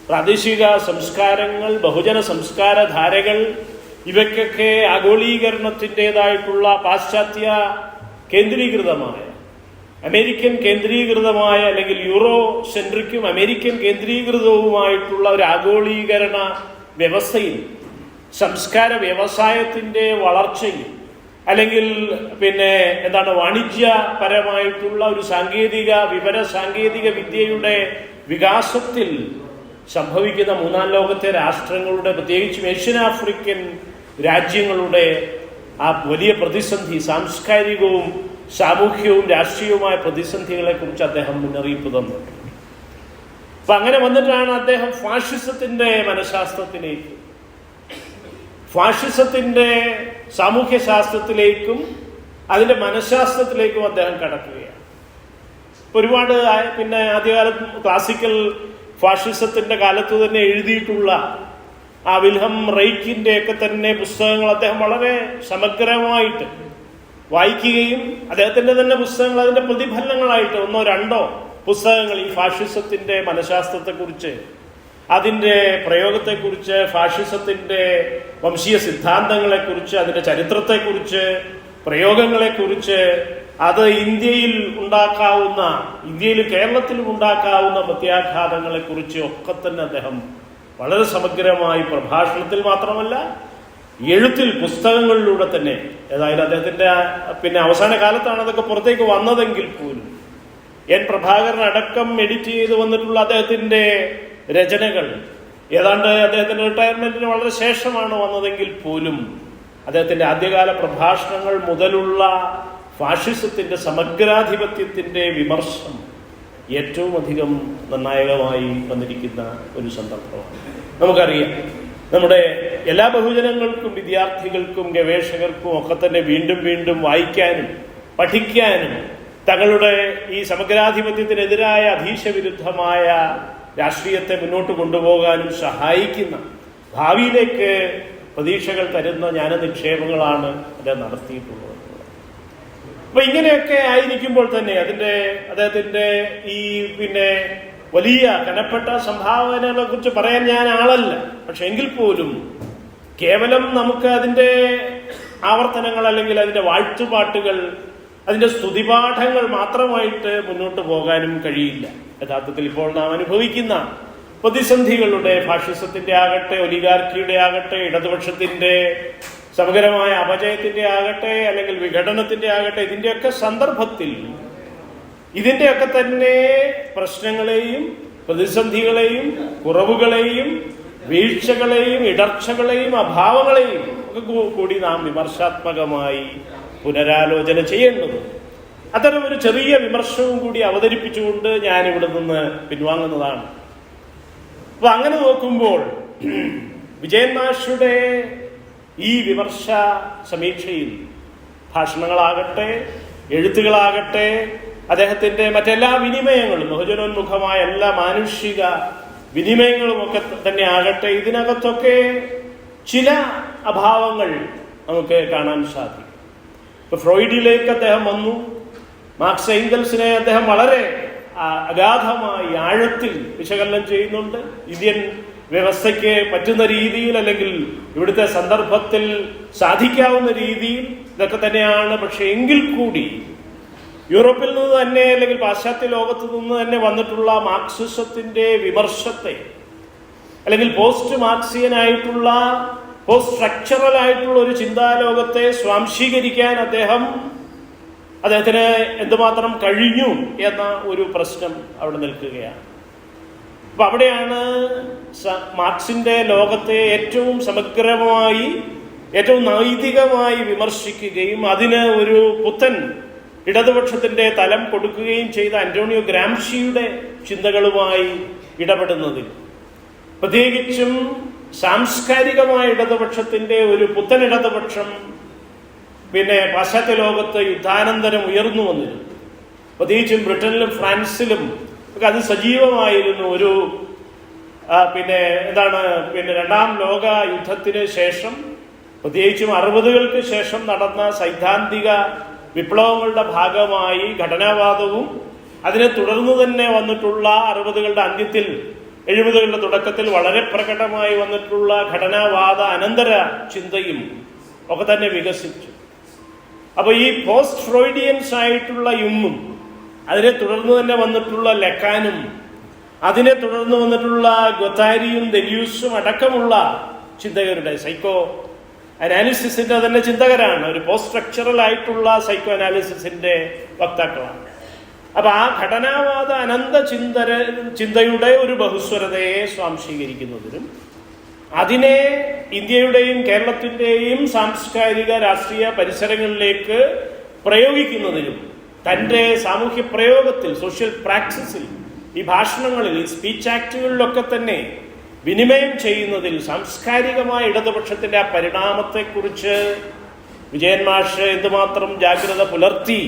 പ്രാദേശിക സംസ്കാരങ്ങൾ, ബഹുജന സംസ്കാരധാരകൾ, ഇവയ്ക്കൊക്കെ ആഗോളീകരണത്തിൻ്റെതായിട്ടുള്ള പാശ്ചാത്യ കേന്ദ്രീകൃതമായ, അമേരിക്കൻ കേന്ദ്രീകൃതമായ അല്ലെങ്കിൽ യൂറോ സെൻട്രിക്കും അമേരിക്കൻ കേന്ദ്രീകൃതവുമായിട്ടുള്ള ഒരു ആഗോളീകരണ വ്യവസ്ഥയിൽ, സംസ്കാര വ്യവസായത്തിന്റെ വളർച്ചയിൽ, അല്ലെങ്കിൽ വാണിജ്യപരമായിട്ടുള്ള ഒരു വിവര സാങ്കേതിക വിദ്യയുടെ വികാസത്തിൽ സംഭവിക്കുന്ന മൂന്നാം ലോകത്തെ രാഷ്ട്രങ്ങളുടെ, പ്രത്യേകിച്ചും ഏഷ്യൻ ആഫ്രിക്കൻ രാജ്യങ്ങളുടെ ആ വലിയ പ്രതിസന്ധി, സാംസ്കാരികവും സാമൂഹ്യവും രാഷ്ട്രീയവുമായ പ്രതിസന്ധികളെ കുറിച്ച് അദ്ദേഹം മുന്നറിയിപ്പ് തന്നു. അപ്പൊ അങ്ങനെ വന്നിട്ടാണ് അദ്ദേഹം ഫാഷിസത്തിന്റെ മനഃശാസ്ത്രത്തിലേക്ക്, ഫാഷിസത്തിന്റെ സാമൂഹ്യ ശാസ്ത്രത്തിലേക്കും അതിന്റെ മനഃശാസ്ത്രത്തിലേക്കും അദ്ദേഹം കടക്കുകയാണ്. ഒരുപാട് ആദ്യകാലത്ത് ക്ലാസിക്കൽ ഫാഷിസത്തിന്റെ കാലത്ത് തന്നെ എഴുതിയിട്ടുള്ള ആ വിൽഹം റൈക്കിന്റെ ഒക്കെ തന്നെ പുസ്തകങ്ങൾ അദ്ദേഹം വളരെ സമഗ്രമായിട്ട് വായിക്കുകയും അദ്ദേഹത്തിന്റെ തന്നെ പുസ്തകങ്ങൾ അതിന്റെ പ്രതിഫലനങ്ങളായിട്ട് 1-2 പുസ്തകങ്ങൾ ഈ ഫാഷിസത്തിന്റെ മനഃശാസ്ത്രത്തെക്കുറിച്ച്, അതിന്റെ പ്രയോഗത്തെക്കുറിച്ച്, ഫാഷിസത്തിന്റെ വംശീയ സിദ്ധാന്തങ്ങളെക്കുറിച്ച്, അതിന്റെ ചരിത്രത്തെക്കുറിച്ച്, പ്രയോഗങ്ങളെക്കുറിച്ച്, അത് ഇന്ത്യയിലും കേരളത്തിലും ഉണ്ടാക്കാവുന്ന പ്രത്യാഘാതങ്ങളെക്കുറിച്ച് ഒക്കെ തന്നെ അദ്ദേഹം വളരെ സമഗ്രമായി പ്രഭാഷണത്തിൽ മാത്രമല്ല എഴുത്തിൽ, പുസ്തകങ്ങളിലൂടെ തന്നെ, ഏതായാലും അദ്ദേഹത്തിന്റെ അവസാന കാലത്താണ് അതൊക്കെ പുറത്തേക്ക് വന്നതെങ്കിൽ പോലും എൻ പ്രഭാകരൻ അടക്കം എഡിറ്റ് ചെയ്ത് വന്നിട്ടുള്ള അദ്ദേഹത്തിൻ്റെ രചനകൾ ഏതാണ്ട് അദ്ദേഹത്തിൻ്റെ റിട്ടയർമെന്റിന് വളരെ ശേഷമാണ് വന്നതെങ്കിൽ പോലും അദ്ദേഹത്തിൻ്റെ ആദ്യകാല പ്രഭാഷണങ്ങൾ മുതലുള്ള ഫാഷിസത്തിന്റെ സമഗ്രാധിപത്യത്തിന്റെ വിമർശനം ഏറ്റവും അധികം നിർണായകമായി വന്നിരിക്കുന്ന ഒരു സന്ദർഭമാണ്. നമുക്കറിയാം, നമ്മുടെ എല്ലാ ബഹുജനങ്ങൾക്കും, വിദ്യാർത്ഥികൾക്കും, ഗവേഷകർക്കും ഒക്കെ തന്നെ വീണ്ടും വീണ്ടും വായിക്കാനും പഠിക്കാനും തങ്ങളുടെ ഈ സമഗ്രാധിപത്യത്തിനെതിരായ അധീശവിരുദ്ധമായ രാഷ്ട്രീയത്തെ മുന്നോട്ട് കൊണ്ടുപോകാനും സഹായിക്കുന്ന, ഭാവിയിലേക്ക് പ്രതീക്ഷകൾ തരുന്ന ജ്ഞാനനിക്ഷേപങ്ങളാണ് അത് നടത്തിയിട്ടുള്ളത്. അപ്പൊ ഇങ്ങനെയൊക്കെ ആയിരിക്കുമ്പോൾ തന്നെ അദ്ദേഹത്തിന്റെ ഈ വലിയ കനപ്പെട്ട സംഭാവനകളെ കുറിച്ച് പറയാൻ ഞാൻ ആളല്ല. പക്ഷെ എങ്കിൽ പോലും കേവലം നമുക്ക് അതിന്റെ ആവർത്തനങ്ങൾ അല്ലെങ്കിൽ അതിന്റെ വാഴ്ത്തുപാട്ടുകൾ, അതിന്റെ സ്തുതിപാഠങ്ങൾ മാത്രമായിട്ട് മുന്നോട്ട് പോകാനും കഴിയില്ല. യഥാർത്ഥത്തിൽ ഇപ്പോൾ നാം അനുഭവിക്കുന്ന പ്രതിസന്ധികളുടെ, ഫാഷിസത്തിന്റെ ആകട്ടെ, ഒലിഗാർക്കിയുടെ ആകട്ടെ, ഇടതുപക്ഷത്തിന്റെ സമഗ്രമായ അപജയത്തിന്റെ ആകട്ടെ, അല്ലെങ്കിൽ വിഘടനത്തിന്റെ ആകട്ടെ, ഇതിന്റെയൊക്കെ സന്ദർഭത്തിൽ ഇതിന്റെയൊക്കെ തന്നെ പ്രശ്നങ്ങളെയും പ്രതിസന്ധികളെയും കുറവുകളെയും വീഴ്ചകളെയും ഇടർച്ചകളെയും അഭാവങ്ങളെയും ഒക്കെ കൂടി നാം വിമർശാത്മകമായി പുനരാലോചന ചെയ്യേണ്ടത്. അത്തരം ഒരു ചെറിയ വിമർശനവും കൂടി അവതരിപ്പിച്ചുകൊണ്ട് ഞാൻ ഇവിടെ നിന്ന് പിൻവാങ്ങുന്നതാണ്. അപ്പൊ അങ്ങനെ നോക്കുമ്പോൾ വിജയൻ മാഷുടെ ഈ വിമർശ സമീക്ഷയിൽ ഭാഷണങ്ങളാകട്ടെ, എഴുത്തുകളാകട്ടെ, അദ്ദേഹത്തിന്റെ മറ്റെല്ലാ വിനിമയങ്ങളും, ബഹുജനോന്മുഖമായ എല്ലാ മാനുഷിക വിനിമയങ്ങളും ഒക്കെ തന്നെ ആകട്ടെ, ഇതിനകത്തൊക്കെ ചില അഭാവങ്ങൾ നമുക്ക് കാണാൻ സാധിക്കും. ഇപ്പൊ ഫ്രോയിഡിലേക്ക് അദ്ദേഹം വന്നു. മാർക്സ് എംഗൽസിനെ അദ്ദേഹം വളരെ അഗാധമായി ആഴത്തിൽ വിശകലനം ചെയ്യുന്നുണ്ട്. ഇന്ത്യൻ വ്യവസ്ഥയ്ക്ക് പറ്റുന്ന രീതിയിൽ, അല്ലെങ്കിൽ ഇവിടുത്തെ സന്ദർഭത്തിൽ സാധിക്കാവുന്ന രീതിയിൽ ഇതൊക്കെ തന്നെയാണ്. പക്ഷെ എങ്കിൽ കൂടി യൂറോപ്പിൽ നിന്ന് തന്നെ, അല്ലെങ്കിൽ പാശ്ചാത്യ ലോകത്ത് നിന്ന് തന്നെ വന്നിട്ടുള്ള മാർക്സിസത്തിന്റെ വിമർശത്തെ, അല്ലെങ്കിൽ പോസ്റ്റ് മാർക്സിയനായിട്ടുള്ള, പോസ്റ്റ് സ്ട്രക്ചറൽ ആയിട്ടുള്ള ഒരു ചിന്താലോകത്തെ സ്വാംശീകരിക്കാൻ അദ്ദേഹത്തിന് എന്തുമാത്രം കഴിഞ്ഞു എന്ന ഒരു പ്രശ്നം അവിടെ നിൽക്കുകയാണ്. അപ്പൊ അവിടെയാണ് മാർക്സിന്റെ ലോകത്തെ ഏറ്റവും സമഗ്രമായി, ഏറ്റവും നൈതികമായി വിമർശിക്കുകയും അതിന് ഒരു പുത്തൻ ഇടതുപക്ഷത്തിന്റെ തലം കൊടുക്കുകയും ചെയ്ത അന്റോണിയോ ഗ്രാംഷിയുടെ ചിന്തകളുമായി ഇടപെടുന്നതിൽ, പ്രത്യേകിച്ചും സാംസ്കാരികമായ ഇടതുപക്ഷത്തിന്റെ ഒരു പുത്തൻ ഇടതുപക്ഷം പാശ്ചാത്യ ലോകത്ത് യുദ്ധാനന്തരം ഉയർന്നു വന്നിരുന്നു. പ്രത്യേകിച്ചും ബ്രിട്ടനിലും ഫ്രാൻസിലും ഒക്കെ അത് സജീവമായിരുന്നു. ഒരു രണ്ടാം ലോക യുദ്ധത്തിന് ശേഷം, പ്രത്യേകിച്ചും 60-കൾക്ക് ശേഷം നടന്ന സൈദ്ധാന്തിക വിപ്ലവങ്ങളുടെ ഭാഗമായി ഘടനാവാദവും അതിനെ തുടർന്ന് തന്നെ വന്നിട്ടുള്ള 60-കളുടെ അന്ത്യത്തിൽ 70-കളുടെ തുടക്കത്തിൽ വളരെ പ്രകടമായി വന്നിട്ടുള്ള ഘടനാവാദ അനന്തര ചിന്തയും ഒക്കെ തന്നെ വികസിച്ചു. അപ്പൊ ഈ പോസ്റ്റ് ഫ്രോയിഡിയൻസ് ആയിട്ടുള്ള യുങ്ങും, അതിനെ തുടർന്ന് തന്നെ വന്നിട്ടുള്ള ലക്കാനും, അതിനെ തുടർന്ന് വന്നിട്ടുള്ള ഗൊത്താരിയും ദെല്യൂസും അടക്കമുള്ള ചിന്തകരുടെ സൈക്കോ അനാലിസിസിന്റെ തന്നെ ചിന്തകരാണ്. ഒരു പോസ്റ്റ് സ്ട്രക്ചറൽ ആയിട്ടുള്ള സൈക്കോ അനാലിസിസിന്റെ വക്താക്കളാണ്. അപ്പൊ ആ ഘടനാവാദ അനന്ത ചിന്തയുടെ ഒരു ബഹുസ്വരതയെ സ്വാംശീകരിക്കുന്നതിനും അതിനെ ഇന്ത്യയുടെയും കേരളത്തിന്റെയും സാംസ്കാരിക രാഷ്ട്രീയ പരിസരങ്ങളിലേക്ക് പ്രയോഗിക്കുന്നതിനും തന്റെ സാമൂഹ്യ പ്രയോഗത്തിൽ, സോഷ്യൽ പ്രാക്ടീസിൽ, ഈ ഭാഷണങ്ങളിൽ, ഈ സ്പീച്ച് ആക്ടുകളിലൊക്കെ തന്നെ വിനിമയം ചെയ്യുന്നതിൽ സാംസ്കാരികമായ ഇടതുപക്ഷത്തിന്റെ ആ പരിണാമത്തെക്കുറിച്ച് വിജയൻ മാഷ് എന്തുമാത്രം ജാഗ്രത പുലർത്തി.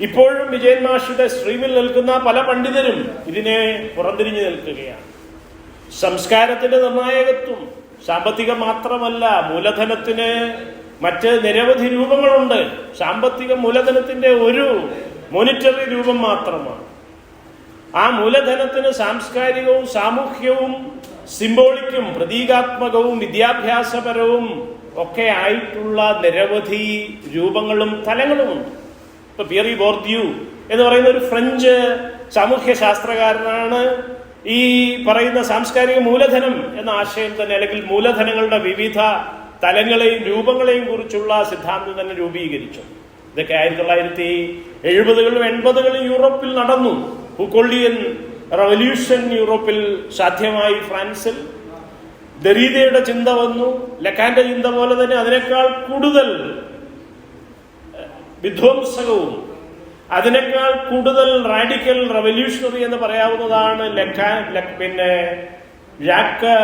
ഇപ്പോഴും വിജയൻ മാഷിന്റെ സ്ട്രീമിൽ നിൽക്കുന്ന പല പണ്ഡിതരും ഇതിനെ പുറംതിരിഞ്ഞു നിൽക്കുകയാണ്. സംസ്കാരത്തിന്റെ നിർണായകത്വം സാമ്പത്തികം മാത്രമല്ല, മൂലധനത്തിന് മറ്റ് നിരവധി രൂപങ്ങളുണ്ട്. സാമ്പത്തിക മൂലധനത്തിന്റെ ഒരു മോണിറ്ററി രൂപം മാത്രമാണ്. ആ മൂലധനത്തിന് സാംസ്കാരികവും സാമൂഹ്യവും സിംബോളിക്കും പ്രതീകാത്മകവും വിദ്യാഭ്യാസപരവും ഒക്കെ ആയിട്ടുള്ള നിരവധി രൂപങ്ങളും തലങ്ങളുമുണ്ട്. ഇപ്പൊ പിയറി ബോർദ്യൂ എന്ന് പറയുന്ന ഒരു ഫ്രഞ്ച് സാമൂഹ്യ ശാസ്ത്രകാരനാണ് ഈ പറയുന്ന സാംസ്കാരിക മൂലധനം എന്ന ആശയം തന്നെ, അല്ലെങ്കിൽ മൂലധനങ്ങളുടെ വിവിധ തലങ്ങളെയും രൂപങ്ങളെയും കുറിച്ചുള്ള സിദ്ധാന്തം തന്നെ രൂപീകരിച്ചു. ഇതൊക്കെ 1970-കളും 80-കളും യൂറോപ്പിൽ നടന്നു. ഫൂക്കോൾഡിയൻ റവല്യൂഷൻ യൂറോപ്പിൽ സാധ്യമായി. ഫ്രാൻസിൽ ദരീദയുടെ ചിന്ത വന്നു. ലക്കാന്റെ ചിന്ത പോലെ തന്നെ അതിനേക്കാൾ കൂടുതൽ വിധ്വംസകവും അതിനേക്കാൾ കൂടുതൽ റാഡിക്കൽ റവല്യൂഷണറി എന്ന് പറയാവുന്നതാണ് പിന്നെ ജാക്ക്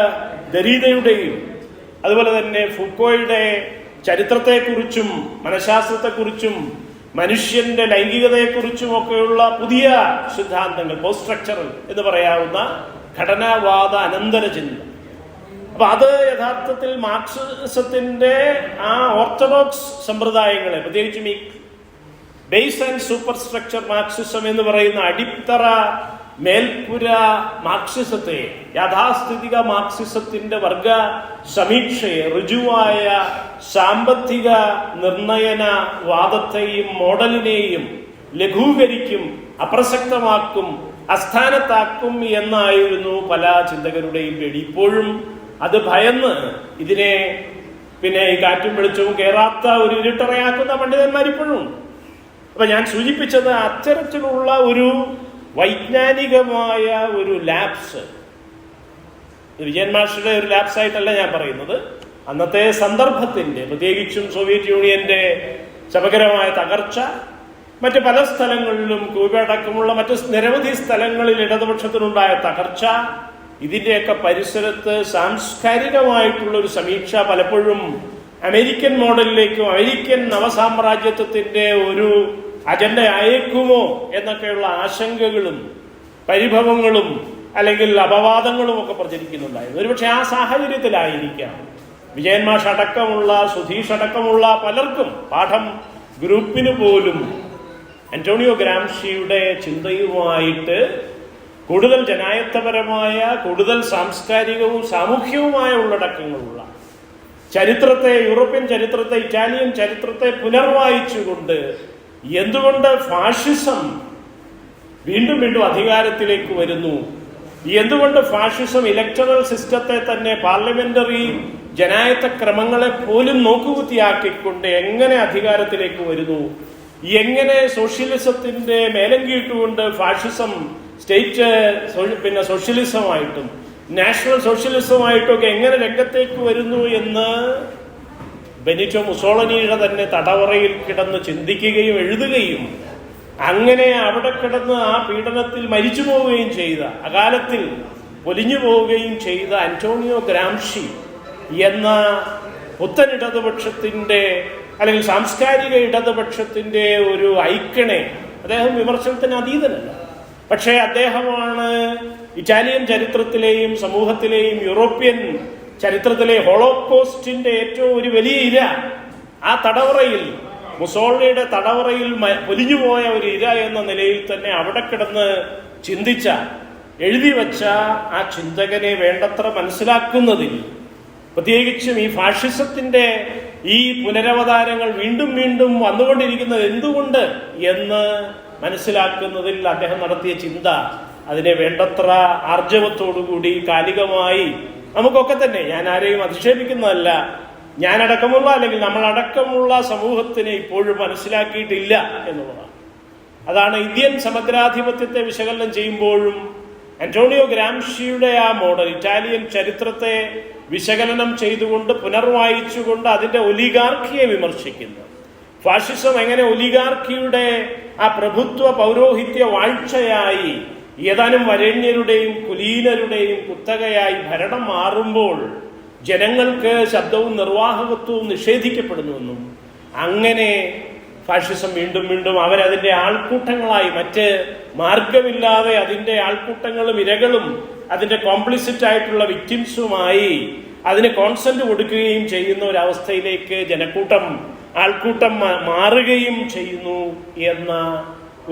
ദരീദയുടെയും അതുപോലെ തന്നെ ഫൂക്കോയുടെ ചരിത്രത്തെക്കുറിച്ചും മനഃശാസ്ത്രത്തെക്കുറിച്ചും മനുഷ്യന്റെ ലൈംഗികതയെക്കുറിച്ചും ഒക്കെയുള്ള പുതിയ സിദ്ധാന്തങ്ങൾ, പോസ്റ്റ് സ്ട്രക്ചറൽ എന്ന് പറയാവുന്ന ഘടനാവാദ അനന്തര ചിന്ത. അപ്പൊ അത് യഥാർത്ഥത്തിൽ മാർക്സിസത്തിന്റെ ആ ഓർത്തഡോക്സ് സമ്പ്രദായങ്ങളെ, പ്രത്യേകിച്ചും ഈ base and super structure Marxism എന്ന് പറയുന്ന അടിത്തറ മേൽപ്പുര മാർക്സിസത്തെ, യാഥാസ്ഥിതിക മാർക്സിസത്തിന്റെ വർഗ സമീക്ഷയെ, ഋജുവായ സാമ്പത്തിക നിർണയന വാദത്തെയും മോഡലിനെയും ലഘൂകരിക്കും, അപ്രസക്തമാക്കും, അസ്ഥാനത്താക്കും എന്നായിരുന്നു പല ചിന്തകരുടെയും പേടി. ഇപ്പോഴും അത് ഭയന്ന് ഇതിനെ പിന്നെ ഈ കാറ്റും വെളിച്ചവും കയറാത്ത ഒരു ഇരുട്ടറയാക്കുന്ന പണ്ഡിതന്മാരിപ്പോഴും. അപ്പൊ ഞാൻ സൂചിപ്പിച്ചത് അത്തരത്തിലുള്ള ഒരു വൈജ്ഞാനികമായ ഒരു ലാപ്സ്, വിജയൻ മാസ്റ്ററുടെ ഒരു ലാപ്സ് ആയിട്ടല്ല ഞാൻ പറയുന്നത്, അന്നത്തെ സന്ദർഭത്തിന്റെ, പ്രത്യേകിച്ചും സോവിയറ്റ് യൂണിയന്റെ സമഗ്രമായ തകർച്ച, മറ്റ് പല സ്ഥലങ്ങളിലും ക്യൂബ അടക്കമുള്ള മറ്റ് നിരവധി സ്ഥലങ്ങളിൽ ഇടതുപക്ഷത്തിനുണ്ടായ തകർച്ച, ഇതിന്റെയൊക്കെ പരിസരത്ത് സാംസ്കാരികമായിട്ടുള്ള ഒരു സമീക്ഷ പലപ്പോഴും അമേരിക്കൻ മോഡലിലേക്കും അമേരിക്കൻ നവസാമ്രാജ്യത്വത്തിന്റെ ഒരു അജണ്ട അയക്കുമോ എന്നൊക്കെയുള്ള ആശങ്കകളും പരിഭവങ്ങളും അല്ലെങ്കിൽ അപവാദങ്ങളും ഒക്കെ പ്രചരിക്കുന്നുണ്ടായിരുന്നു. ഒരുപക്ഷെ ആ സാഹചര്യത്തിലായിരിക്കാം വിജയൻ മാഷ് അടക്കമുള്ള, സുധീഷ് അടക്കമുള്ള പലർക്കും, പാഠം ഗ്രൂപ്പിന് പോലും അന്റോണിയോ ഗ്രാംഷിയുടെ ചിന്തയുമായിട്ട് കൂടുതൽ ജനായത്തപരമായ, കൂടുതൽ സാംസ്കാരികവും സാമൂഹ്യവുമായ ഉള്ളടക്കങ്ങളുള്ള ചരിത്രത്തെ, യൂറോപ്യൻ ചരിത്രത്തെ, ഇറ്റാലിയൻ ചരിത്രത്തെ പുനർവായിച്ചുകൊണ്ട് എന്തുകൊണ്ട് ഫാഷിസം വീണ്ടും വീണ്ടും അധികാരത്തിലേക്ക് വരുന്നു, എന്തുകൊണ്ട് ഫാഷിസം ഇലക്ടറൽ സിസ്റ്റത്തെ തന്നെ, പാർലമെന്ററി ജനായത്ത ക്രമങ്ങളെ പോലും നോക്കുകുത്തിയാക്കിക്കൊണ്ട് എങ്ങനെ അധികാരത്തിലേക്ക് വരുന്നു, എങ്ങനെ സോഷ്യലിസത്തിന്റെ മേലങ്കിയിട്ടുകൊണ്ട് ഫാഷിസം സ്റ്റേറ്റ് പിന്നെ സോഷ്യലിസമായിട്ടും നാഷണൽ സോഷ്യലിസമായിട്ടും ഒക്കെ എങ്ങനെ രംഗത്തേക്ക് വരുന്നു എന്ന് ബെനിറ്റോ മുസോളിനിയുടെ തന്നെ തടവറയിൽ കിടന്ന് ചിന്തിക്കുകയും എഴുതുകയും അങ്ങനെ അവിടെ കിടന്ന് ആ പീഡനത്തിൽ മരിച്ചു പോവുകയും ചെയ്ത, അകാലത്തിൽ പൊലിഞ്ഞു പോവുകയും ചെയ്ത അന്റോണിയോ ഗ്രാംഷി എന്ന പുത്തൻ ഇടതുപക്ഷത്തിന്റെ അല്ലെങ്കിൽ സാംസ്കാരിക ഇടതുപക്ഷത്തിന്റെ ഒരു ഐക്കണെ, അദ്ദേഹം വിമർശനത്തിന് അതീതനല്ല, പക്ഷേ അദ്ദേഹമാണ് ഇറ്റാലിയൻ ചരിത്രത്തിലെയും സമൂഹത്തിലെയും യൂറോപ്യൻ ചരിത്രത്തിലെ ഹോളോകോസ്റ്റിന്റെ ഏറ്റവും ഒരു വലിയ ഇര, ആ തടവറയിൽ, മുസോളിനിയുടെ തടവറയിൽ പൊലിഞ്ഞുപോയ ഒരു ഇര എന്ന നിലയിൽ തന്നെ അവിടെ കിടന്ന് ചിന്തിച്ച, എഴുതി വച്ച ആ ചിന്തകനെ വേണ്ടത്ര മനസ്സിലാക്കുന്നതിൽ, പ്രത്യേകിച്ചും ഈ ഫാഷിസത്തിന്റെ ഈ പുനരവതാരങ്ങൾ വീണ്ടും വീണ്ടും വന്നുകൊണ്ടിരിക്കുന്നത് എന്തുകൊണ്ട് എന്ന് മനസ്സിലാക്കുന്നതിൽ അദ്ദേഹം നടത്തിയ ചിന്ത, അതിനെ വേണ്ടത്ര ആർജവത്തോടുകൂടി കാലികമായി നമുക്കൊക്കെ തന്നെ, ഞാൻ ആരെയും അധിക്ഷേപിക്കുന്നതല്ല, ഞാനടക്കമുള്ള അല്ലെങ്കിൽ നമ്മളടക്കമുള്ള സമൂഹത്തിനെ ഇപ്പോഴും മനസ്സിലാക്കിയിട്ടില്ല എന്നുള്ളതാണ്. അതാണ് ഇന്ത്യൻ സമഗ്രാധിപത്യത്തെ വിശകലനം ചെയ്യുമ്പോഴും അന്റോണിയോ ഗ്രാംഷിയുടെ ആ മോഡൽ, ഇറ്റാലിയൻ ചരിത്രത്തെ വിശകലനം ചെയ്തുകൊണ്ട് പുനർവായിച്ചുകൊണ്ട് അതിന്റെ ഒലിഗാർക്കിയെ വിമർശിക്കുന്നു. ഫാഷിസം എങ്ങനെ ഒലിഗാർക്കിയുടെ ആ പ്രഭുത്വ പൗരോഹിത്യ വാഴ്ചയായി, ഏതാനും വരേണ്യരുടെയും കുലീനരുടെയും കുത്തകയായി ഭരണം മാറുമ്പോൾ ജനങ്ങൾക്ക് ശബ്ദവും നിർവാഹകത്വവും നിഷേധിക്കപ്പെടുന്നുവെന്നും, അങ്ങനെ ഫാഷിസം വീണ്ടും വീണ്ടും അവരതിന്റെ ആൾക്കൂട്ടങ്ങളായി, മറ്റ് മാർഗമില്ലാതെ അതിന്റെ ആൾക്കൂട്ടങ്ങളും ഇരകളും അതിന്റെ കോംപ്ലിസിറ്റ് ആയിട്ടുള്ള വിക്ടിംസുമായി അതിന് കോൺസെന്റ് കൊടുക്കുകയും ചെയ്യുന്ന ഒരവസ്ഥയിലേക്ക് ആൾക്കൂട്ടം മാറുകയും ചെയ്യുന്നു എന്ന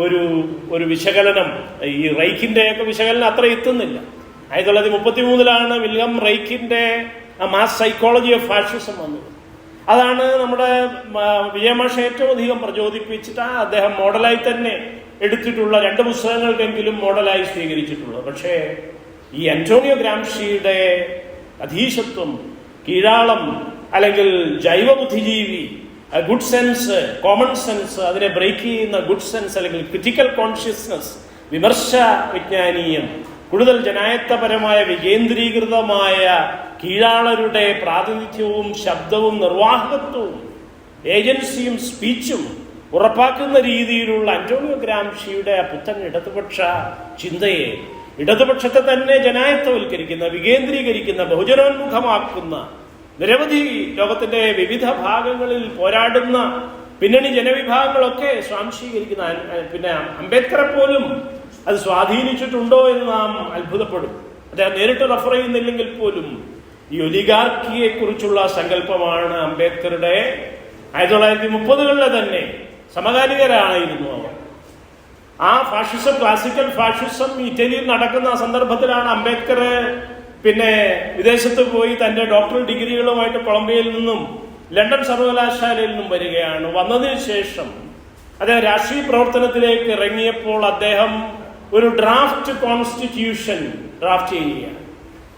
ഒരു വിശകലനം, ഈ റൈക്കിന്റെയൊക്കെ വിശകലനം അത്ര എത്തുന്നില്ല. 1933 വില്യം റൈക്കിന്റെ മാസ് സൈക്കോളജി ഓഫ് ഫാഷിസം വന്നത്. അതാണ് നമ്മുടെ വിജയമാഷ ഏറ്റവും അധികം പ്രചോദിപ്പിച്ചിട്ട് അദ്ദേഹം മോഡലായി തന്നെ എടുത്തിട്ടുള്ള 2 പുസ്തകങ്ങൾക്കെങ്കിലും മോഡലായി സ്വീകരിച്ചിട്ടുള്ളത്. പക്ഷേ ഈ അന്റോണിയോ ഗ്രാംഷിയുടെ അധീശത്വം, കീഴാളം അല്ലെങ്കിൽ ജൈവബുദ്ധിജീവി ഗുഡ് സെൻസ്, കോമൺ സെൻസ്, അതിനെ ബ്രേക്ക് ചെയ്യുന്ന ഗുഡ് സെൻസ് അല്ലെങ്കിൽ ക്രിറ്റിക്കൽ കോൺഷ്യസ്നസ്, വിമർശ വിജ്ഞാനീയം, കൂടുതൽ ജനായത്തപരമായ വികേന്ദ്രീകൃതമായ കീഴാളരുടെ പ്രാതിനിധ്യവും ശബ്ദവും നിർവാഹകത്വവും ഏജൻസിയും സ്പീച്ചും ഉറപ്പാക്കുന്ന രീതിയിലുള്ള അന്റോണിയോ ഗ്രാംഷിയുടെ പുത്തൻ ഇടതുപക്ഷ ചിന്തയെ, ഇടതുപക്ഷത്തെ തന്നെ ജനായത്തവൽക്കരിക്കുന്ന, വികേന്ദ്രീകരിക്കുന്ന, ബഹുജനോന്മുഖമാക്കുന്ന, നിരവധി ലോകത്തിന്റെ വിവിധ ഭാഗങ്ങളിൽ പോരാടുന്ന പിന്നണി ജനവിഭാഗങ്ങളൊക്കെ സ്വാംശീകരിക്കുന്ന, പിന്നെ അംബേദ്കറെ പോലും അത് സ്വാധീനിച്ചിട്ടുണ്ടോ എന്ന് നാം അത്ഭുതപ്പെടും. അദ്ദേഹം നേരിട്ട് റെഫർ ചെയ്യുന്നില്ലെങ്കിൽ പോലും ഈ ഒലിഗാർക്കിയെ കുറിച്ചുള്ള സങ്കല്പമാണ് അംബേദ്കറുടെ 1930കളിലെ തന്നെ സമകാലികരായിരുന്നു അവർ. ആ ഫാഷിസം, ക്ലാസിക്കൽ ഫാഷിസം ഇറ്റലിയിൽ നടക്കുന്ന സന്ദർഭത്തിലാണ് അംബേദ്കർ പിന്നെ വിദേശത്ത് പോയി തന്റെ ഡോക്ടറൽ ഡിഗ്രികളുമായിട്ട് കൊളംബിയയിൽ നിന്നും ലണ്ടൻ സർവകലാശാലയിൽ നിന്നും വരികയാണ്. വന്നതിന് ശേഷം അദ്ദേഹം രാഷ്ട്രീയ പ്രവർത്തനത്തിലേക്ക് ഇറങ്ങിയപ്പോൾ അദ്ദേഹം ഒരു ഡ്രാഫ്റ്റ് കോൺസ്റ്റിറ്റ്യൂഷൻ ഡ്രാഫ്റ്റ് ചെയ്യുകയാണ്.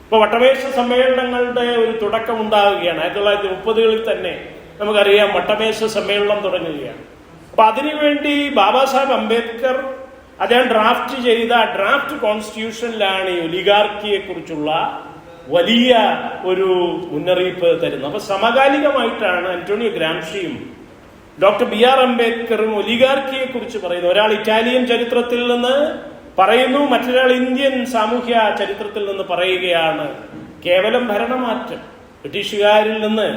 ഇപ്പൊ വട്ടമേശ സമ്മേളനങ്ങളുടെ ഒരു തുടക്കം ഉണ്ടാവുകയാണ്. 1930കളിൽ തന്നെ നമുക്കറിയാം വട്ടമേശ സമ്മേളനം തുടങ്ങുകയാണ്. അപ്പൊ അതിനുവേണ്ടി ബാബാ സാഹേബ് അംബേദ്കർ അദ്ദേഹം ഡ്രാഫ്റ്റ് ചെയ്ത ഡ്രാഫ്റ്റ് കോൺസ്റ്റിറ്റ്യൂഷനിലാണ് ഈ ഒലിഗാർക്കിയെ കുറിച്ചുള്ള വലിയ ഒരു മുന്നറിയിപ്പ് തരുന്നത്. അപ്പൊ സമകാലികമായിട്ടാണ് അന്റോണിയോ ഗ്രാംഷിയും ഡോക്ടർ BR അംബേദ്കറും ഒലിഗാർക്കിയെ കുറിച്ച് പറയുന്നത്. ഒരാൾ ഇറ്റാലിയൻ ചരിത്രത്തിൽ നിന്ന് പറയുന്നു, മറ്റൊരാൾ ഇന്ത്യൻ സാമൂഹ്യ ചരിത്രത്തിൽ നിന്ന് പറയുകയാണ്. കേവലം ഭരണമാറ്റം, ബ്രിട്ടീഷുകാരിൽ നിന്ന്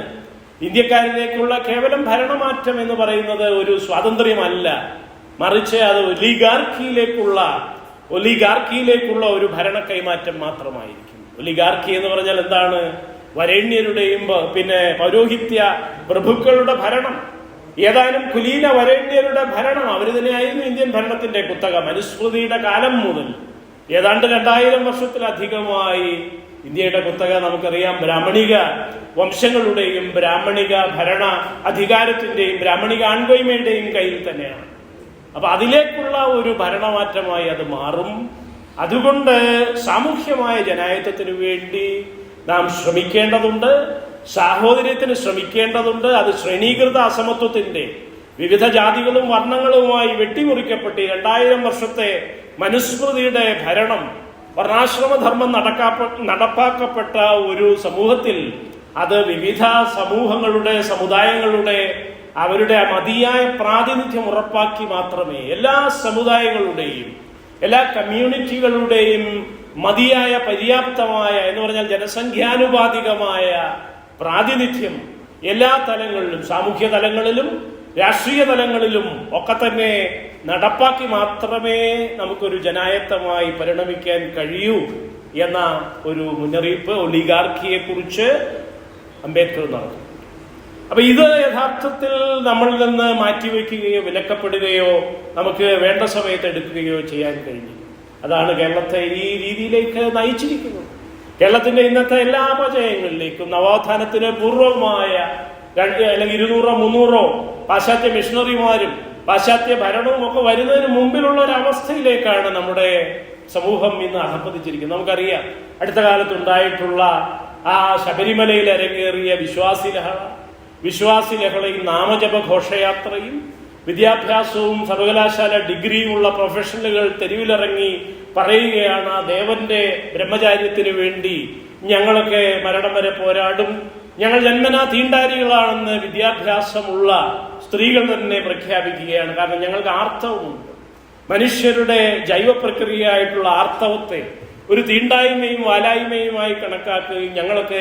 ഇന്ത്യക്കാരിലേക്കുള്ള കേവലം ഭരണമാറ്റം എന്ന് പറയുന്നത് ഒരു സ്വാതന്ത്ര്യമല്ല, മറിച്ച് അത് ഒലിഗാർക്കിയിലേക്കുള്ള ഒരു ഭരണ കൈമാറ്റം മാത്രമായിരിക്കും. ഒലിഗാർക്കി എന്ന് പറഞ്ഞാൽ എന്താണ്? വരേണ്യരുടെയും പിന്നെ പൗരോഹിത്യ പ്രഭുക്കളുടെ ഭരണം, ഏതാനും കുലീന വരേണ്യരുടെ ഭരണം. അവർ തന്നെയായിരുന്നു ഇന്ത്യൻ ഭരണത്തിന്റെ കുത്തക. മനുസ്മൃതിയുടെ കാലം മുതൽ ഏതാണ്ട് 2000 വർഷത്തിലധികമായി ഇന്ത്യയുടെ കുത്തക നമുക്കറിയാം ബ്രാഹ്മണിക വംശങ്ങളുടെയും ബ്രാഹ്മണിക ഭരണ അധികാരത്തിന്റെയും ബ്രാഹ്മണിക ആൺകൊയ്മയുടെയും കയ്യിൽ തന്നെയാണ്. അപ്പൊ അതിലേക്കുള്ള ഒരു ഭരണമാറ്റമായി അത് മാറും. അതുകൊണ്ട് സാമൂഹ്യമായ ജനായത്വത്തിനു വേണ്ടി നാം ശ്രമിക്കേണ്ടതുണ്ട്, സാഹോദര്യത്തിന് ശ്രമിക്കേണ്ടതുണ്ട്. അത് ശ്രേണീകൃത അസമത്വത്തിന്റെ വിവിധ ജാതികളും വർണ്ണങ്ങളുമായി വെട്ടിമുറിക്കപ്പെട്ട് 2000 വർഷത്തെ മനുസ്മൃതിയുടെ ഭരണം, വർണ്ണാശ്രമധർമ്മം നടപ്പാക്കപ്പെട്ട ഒരു സമൂഹത്തിൽ അത് വിവിധ സമൂഹങ്ങളുടെ, സമുദായങ്ങളുടെ അവരുടെ മതിയായ പ്രാതിനിധ്യം ഉറപ്പാക്കി മാത്രമേ എല്ലാ സമുദായങ്ങളുടെയും എല്ലാ കമ്മ്യൂണിറ്റികളുടെയും മതിയായ പര്യാപ്തമായ എന്ന് പറഞ്ഞാൽ ജനസംഖ്യാനുപാതികമായ പ്രാതിനിധ്യം എല്ലാ തലങ്ങളിലും, സാമൂഹ്യ തലങ്ങളിലും രാഷ്ട്രീയ തലങ്ങളിലും ഒക്കെ തന്നെ നടപ്പാക്കി മാത്രമേ നമുക്കൊരു ജനായത്തമായി പരിണമിക്കാൻ കഴിയൂ എന്ന ഒരു മുന്നറിയിപ്പ് ഒലിഗാർക്കിയെ കുറിച്ച് അംബേദ്കർ നടത്തും. അപ്പൊ ഇത് യഥാർത്ഥത്തിൽ നമ്മളിൽ നിന്ന് മാറ്റിവെക്കുകയോ വിലക്കപ്പെടുകയോ നമുക്ക് വേണ്ട സമയത്ത് എടുക്കുകയോ ചെയ്യാൻ കഴിഞ്ഞു. അതാണ് കേരളത്തെ ഈ രീതിയിലേക്ക് നയിച്ചിരിക്കുന്നത്. കേരളത്തിന്റെ ഇന്നത്തെ എല്ലാ അപജയങ്ങളിലേക്കും നവോത്ഥാനത്തിന് പൂർവമായ അല്ലെങ്കിൽ 200-300 പാശ്ചാത്യ മിഷണറിമാരും പാശ്ചാത്യ ഭരണവും ഒക്കെ വരുന്നതിന് മുമ്പിലുള്ള ഒരു അവസ്ഥയിലേക്കാണ് നമ്മുടെ സമൂഹം ഇന്ന് അധപ്പതിച്ചിരിക്കുന്നത്. നമുക്കറിയാം അടുത്ത കാലത്തുണ്ടായിട്ടുള്ള ആ ശബരിമലയിൽ അരങ്ങേറിയ വിശ്വാസി ലഹളയും നാമജപ ഘോഷയാത്രയും വിദ്യാഭ്യാസവും സർവകലാശാല ഡിഗ്രിയുമുള്ള പ്രൊഫഷണലുകൾ തെരുവിലിറങ്ങി പറയുകയാണ്, ദേവന്റെ ബ്രഹ്മചാര്യത്തിന് വേണ്ടി ഞങ്ങളൊക്കെ മരണം വരെ പോരാടും, ഞങ്ങൾ ജന്മനാ തീണ്ടാരികളാണെന്ന് വിദ്യാഭ്യാസമുള്ള സ്ത്രീകൾ തന്നെ പ്രഖ്യാപിക്കുകയാണ്. കാരണം ഞങ്ങൾക്ക് ആർത്തവമുണ്ട്. മനുഷ്യരുടെ ജൈവ പ്രക്രിയയായിട്ടുള്ള ആർത്തവത്തെ ഒരു തീണ്ടായ്മയും വാലായ്മയുമായി കണക്കാക്കുകയും ഞങ്ങളൊക്കെ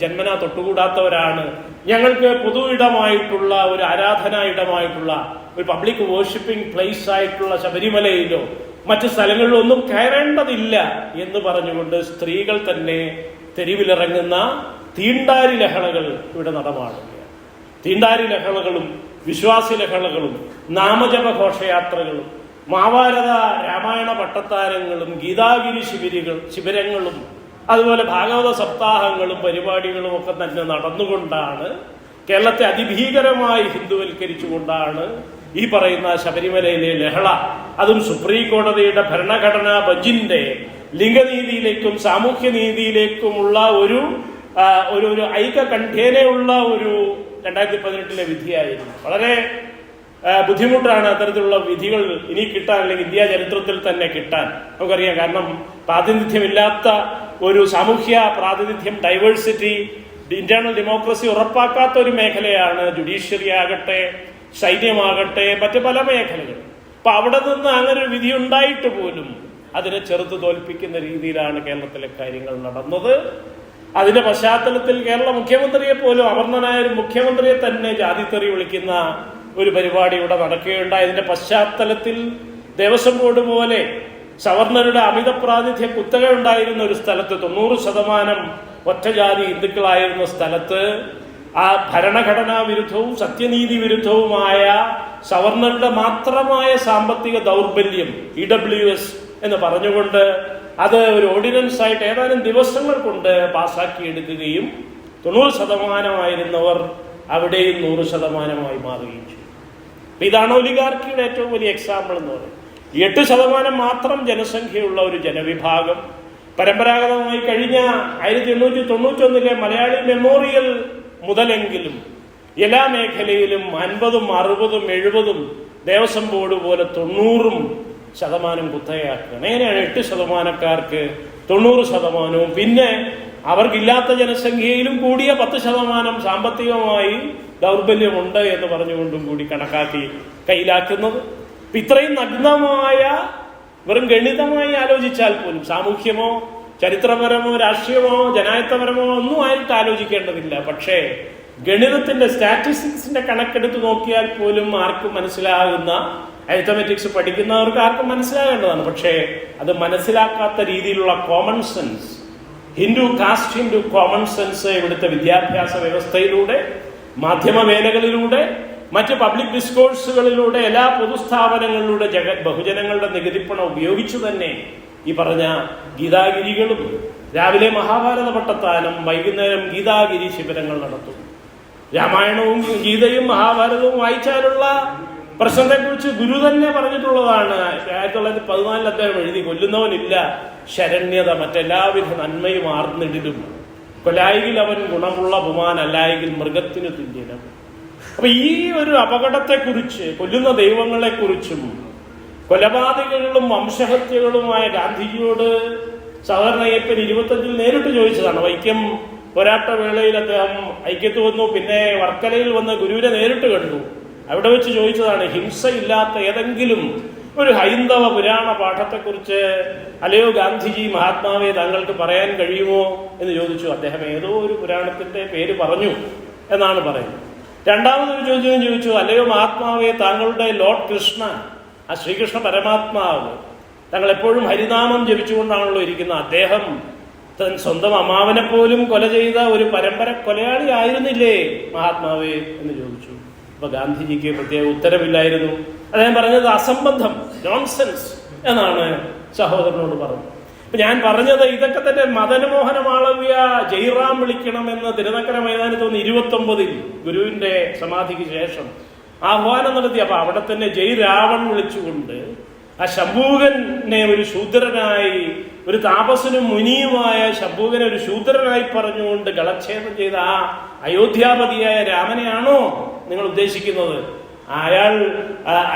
ജന്മനാ തൊട്ടുകൂടാത്തവരാണ്, ഞങ്ങൾക്ക് പൊതു ഇടമായിട്ടുള്ള ഒരു ആരാധനാ ഇടമായിട്ടുള്ള ഒരു പബ്ലിക് വേർഷിപ്പിംഗ് പ്ലേസ് ആയിട്ടുള്ള ശബരിമലയിലോ മറ്റു സ്ഥലങ്ങളിലോ ഒന്നും കയറേണ്ടതില്ല എന്ന് പറഞ്ഞുകൊണ്ട് സ്ത്രീകൾ തന്നെ തെരുവിലിറങ്ങുന്ന തീണ്ടാരി ലഹളകൾ ഇവിടെ നടമാടുകയാണ്. തീണ്ടാരി ലഹളകളും വിശ്വാസി ലഹളകളും നാമജപ ഘോഷയാത്രകളും മഹാഭാരത രാമായണ പട്ടത്താരങ്ങളും ഗീതാഗിരി ശിബിരങ്ങളും അതുപോലെ ഭാഗവത സപ്താഹങ്ങളും പരിപാടികളും ഒക്കെ തന്നെ നടന്നുകൊണ്ടാണ് കേരളത്തെ അതിഭീകരമായി ഹിന്ദുവൽക്കരിച്ചുകൊണ്ടാണ് ഈ പറയുന്ന ശബരിമലയിലെ ലഹള, അതും സുപ്രീം കോടതിയുടെ ഭരണഘടനാ ബെഞ്ചിന്റെ ലിംഗനീതിയിലേക്കും സാമൂഹ്യ നീതിയിലേക്കുമുള്ള ഒരു ഐക്യകണ്ഠേനയുള്ള ഒരു 2018 വിധിയായിരുന്നു. വളരെ ബുദ്ധിമുട്ടാണ് അത്തരത്തിലുള്ള വിധികൾ ഇനി കിട്ടാൻ, അല്ലെങ്കിൽ ഇന്ത്യ ചരിത്രത്തിൽ തന്നെ കിട്ടാൻ. നമുക്കറിയാം, കാരണം പ്രാതിനിധ്യമില്ലാത്ത ഒരു സാമൂഹ്യ പ്രാതിനിധ്യം, ഡൈവേഴ്സിറ്റി, ഇന്റേണൽ ഡെമോക്രസി ഉറപ്പാക്കാത്ത ഒരു മേഖലയാണ് ജുഡീഷ്യറി ആകട്ടെ, സൈന്യമാകട്ടെ, മറ്റ് പല മേഖലകൾ. അപ്പൊ അവിടെ നിന്ന് അങ്ങനെ ഒരു വിധി ഉണ്ടായിട്ട് പോലും അതിനെ ചെറുത്ത് തോൽപ്പിക്കുന്ന രീതിയിലാണ് കേരളത്തിലെ കാര്യങ്ങൾ നടന്നത്. അതിന്റെ പശ്ചാത്തലത്തിൽ കേരള മുഖ്യമന്ത്രിയെ പോലും, അവർണ്ണനായ ഒരു മുഖ്യമന്ത്രിയെ തന്നെ ജാതിത്തെറി വിളിക്കുന്ന ഒരു പരിപാടി ഇവിടെ നടക്കുകയുണ്ടായി. ഇതിന്റെ പശ്ചാത്തലത്തിൽ ദേവസ്വം ബോർഡ് പോലെ സവർണരുടെ അമിത പ്രാതിനിധ്യ കുത്തക ഉണ്ടായിരുന്ന ഒരു സ്ഥലത്ത്, 90% ഒറ്റജാതി ഹിന്ദുക്കളായിരുന്ന സ്ഥലത്ത്, ആ ഭരണഘടനാ വിരുദ്ധവും സത്യനീതി വിരുദ്ധവുമായ സവർണരുടെ മാത്രമായ സാമ്പത്തിക ദൗർബല്യം EWS എന്ന് പറഞ്ഞുകൊണ്ട് അത് ഒരു ഓർഡിനൻസ് ആയിട്ട് ഏതാനും ദിവസങ്ങൾ കൊണ്ട് പാസ്സാക്കിയെടുക്കുകയും 90% അവിടെയും 100% മാറുകയും ചെയ്തു. ഇതാണ് ഒലിഗാർക്കിയുടെ ഏറ്റവും വലിയ എക്സാമ്പിൾ എന്ന് പറയുന്നത്. 8% മാത്രം ജനസംഖ്യയുള്ള ഒരു ജനവിഭാഗം പരമ്പരാഗതമായി കഴിഞ്ഞ 1891 മലയാളി മെമ്മോറിയൽ മുതലെങ്കിലും എല്ലാ മേഖലയിലും 50%, 60%, 70% ദേവസ്വം ബോർഡ് പോലെ 90% കുത്തകയാക്കുകയാണ്. എങ്ങനെയാണ് 8%കാർക്ക് 90%? പിന്നെ അവർക്കില്ലാത്ത ജനസംഖ്യയിലും കൂടിയ 10% സാമ്പത്തികമായി ദൗർബല്യമുണ്ട് എന്ന് പറഞ്ഞുകൊണ്ടും കൂടി കണക്കാക്കി കയ്യിലാക്കുന്നത്. ഇത്രയും നഗ്നമായ, വെറും ഗണിതമായി ആലോചിച്ചാൽ പോലും, സാമൂഹ്യമോ ചരിത്രപരമോ രാഷ്ട്രീയമോ ജനായത്തപരമോ ഒന്നും ആയിട്ട് ആലോചിക്കേണ്ടതില്ല. പക്ഷേ ഗണിതത്തിന്റെ, സ്റ്റാറ്റിസ്റ്റിക്സിന്റെ കണക്കെടുത്ത് നോക്കിയാൽ പോലും ആർക്കും മനസ്സിലാകുന്ന, അരിത്തമെറ്റിക്സ് പഠിക്കുന്നവർക്ക് ആർക്കും മനസ്സിലാകേണ്ടതാണ്. പക്ഷേ അത് മനസ്സിലാക്കാത്ത രീതിയിലുള്ള common sense, caste Hindu common sense ഇവിടുത്തെ വിദ്യാഭ്യാസ വ്യവസ്ഥയിലൂടെ, മാധ്യമ വേലകളിലൂടെ, മറ്റ് പബ്ലിക് ഡിസ്കോഴ്സുകളിലൂടെ, എല്ലാ പൊതുസ്ഥാപനങ്ങളിലൂടെ ബഹുജനങ്ങളുടെ നികുതിപ്പണം ഉപയോഗിച്ചു തന്നെ ഈ പറഞ്ഞ ഗീതാഗിരികളും, രാവിലെ മഹാഭാരത പട്ടത്താനം, വൈകുന്നേരം ഗീതാഗിരി ശിബിരങ്ങൾ നടത്തും. രാമായണവും ഗീതയും മഹാഭാരതവും വായിച്ചാലുള്ള പ്രശ്നത്തെക്കുറിച്ച് ഗുരു തന്നെ പറഞ്ഞിട്ടുള്ളതാണ്. 1914 അദ്ദേഹം എഴുതി, കൊല്ലുന്നവനില്ല ശരണ്യത, മറ്റെല്ലാവിധ നന്മയും ആർന്നിടിലും, കൊലായിൽ അവൻ ഗുണമുള്ള പുമാൻ, അല്ലായെങ്കിൽ മൃഗത്തിനു തുല്യനം. അപ്പൊ ഈ ഒരു അപകടത്തെക്കുറിച്ച്, കൊല്ലുന്ന ദൈവങ്ങളെക്കുറിച്ചും കൊലപാതകങ്ങളും വംശഹത്യകളുമായ ഗാന്ധിജിയോട് സഹോദരൻ അയ്യപ്പൻ 25 നേരിട്ട് ചോദിച്ചതാണ്. വൈക്കം പോരാട്ട വേളയിൽ അദ്ദേഹം ഐക്യത്ത് വന്നു, പിന്നെ വർക്കലയിൽ വന്ന് ഗുരുവിനെ നേരിട്ട് കണ്ടു. അവിടെ വെച്ച് ചോദിച്ചതാണ്, ഹിംസയില്ലാത്ത ഏതെങ്കിലും ഒരു ഹൈന്ദവ പുരാണ പാഠത്തെക്കുറിച്ച് അല്ലയോ ഗാന്ധിജി, മഹാത്മാവെ, താങ്കൾക്ക് പറയാൻ കഴിയുമോ എന്ന് ചോദിച്ചു. അദ്ദേഹം ഏതോ ഒരു പുരാണത്തിന്റെ പേര് പറഞ്ഞു എന്നാണ് പറയുന്നത്. രണ്ടാമതൊരു ചോദ്യം ചോദിച്ചു, അല്ലയോ മഹാത്മാവെ, താങ്കളുടെ ലോർഡ് കൃഷ്ണ, ആ ശ്രീകൃഷ്ണ പരമാത്മാവ്, താങ്കൾ എപ്പോഴും ഹരിനാമം ജപിച്ചുകൊണ്ടാണല്ലോ ഇരിക്കുന്നത്, അദ്ദേഹം സ്വന്തം അമ്മാവനെ പോലും കൊല ചെയ്ത ഒരു പരമ്പര കൊലയാളി ആയിരുന്നില്ലേ മഹാത്മാവേ എന്ന് ചോദിച്ചു. അപ്പൊ ഗാന്ധിജിക്ക് പ്രത്യേക ഉത്തരവില്ലായിരുന്നു. അദ്ദേഹം പറഞ്ഞത് അസംബന്ധം, നോൺസെൻസ് എന്നാണ് സഹോദരനോട് പറഞ്ഞത്. അപ്പൊ ഞാൻ പറഞ്ഞത് ഇതൊക്കെ തന്നെ മദനമോഹന മാളവ്യ ജയ്റാം വിളിക്കണമെന്ന് തിരുനക്കര മൈതാനത്ത് 29 ഗുരുവിന്റെ സമാധിക്ക് ശേഷം ആഹ്വാനം നടത്തി. അപ്പൊ അവിടെ തന്നെ ജയ് രാവൺ വിളിച്ചുകൊണ്ട് ആ ശംഭൂകനെ ഒരു ശൂദ്രനായി, ഒരു താപസനും മുനിയുമായ ശംഭൂകനെ ഒരു ശൂദ്രനായി പറഞ്ഞുകൊണ്ട് ഗളച്ഛേദം ചെയ്ത ആ അയോധ്യാപതിയായ രാമനെയാണോ നിങ്ങൾ ഉദ്ദേശിക്കുന്നത്?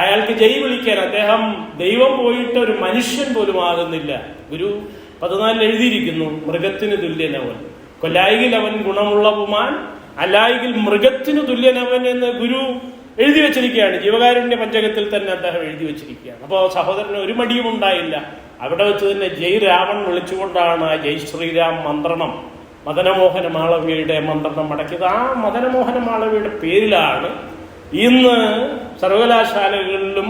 അയാൾക്ക് ജയ് വിളിക്കാൻ അദ്ദേഹം ദൈവം പോയിട്ട് ഒരു മനുഷ്യൻ പോലും ആകുന്നില്ല. ഗുരു 14 എഴുതിയിരിക്കുന്നു, മൃഗത്തിന് തുല്യനവൻ, കൊല്ലായികിൽ അവൻ ഗുണമുള്ള പുമാൻ, അല്ലായെങ്കിൽ മൃഗത്തിനു തുല്യനവൻ എന്ന് ഗുരു എഴുതി വെച്ചിരിക്കുകയാണ്. ജീവകാരുണ്യ പഞ്ചകത്തിൽ തന്നെ അദ്ദേഹം എഴുതി വെച്ചിരിക്കുകയാണ്. അപ്പോൾ സഹോദരന് ഒരു മടിയും ഉണ്ടായില്ല. അവിടെ വെച്ച് തന്നെ ജയ് രാവൺ വിളിച്ചുകൊണ്ടാണ് ജയ് ശ്രീരാം മന്ത്രണം, മദനമോഹന മാളവ്യയുടെ മന്ത്രണം അടക്കിയത്. ആ മദനമോഹന മാളവ്യയുടെ പേരിലാണ് ഇന്ന് സർവകലാശാലകളിലും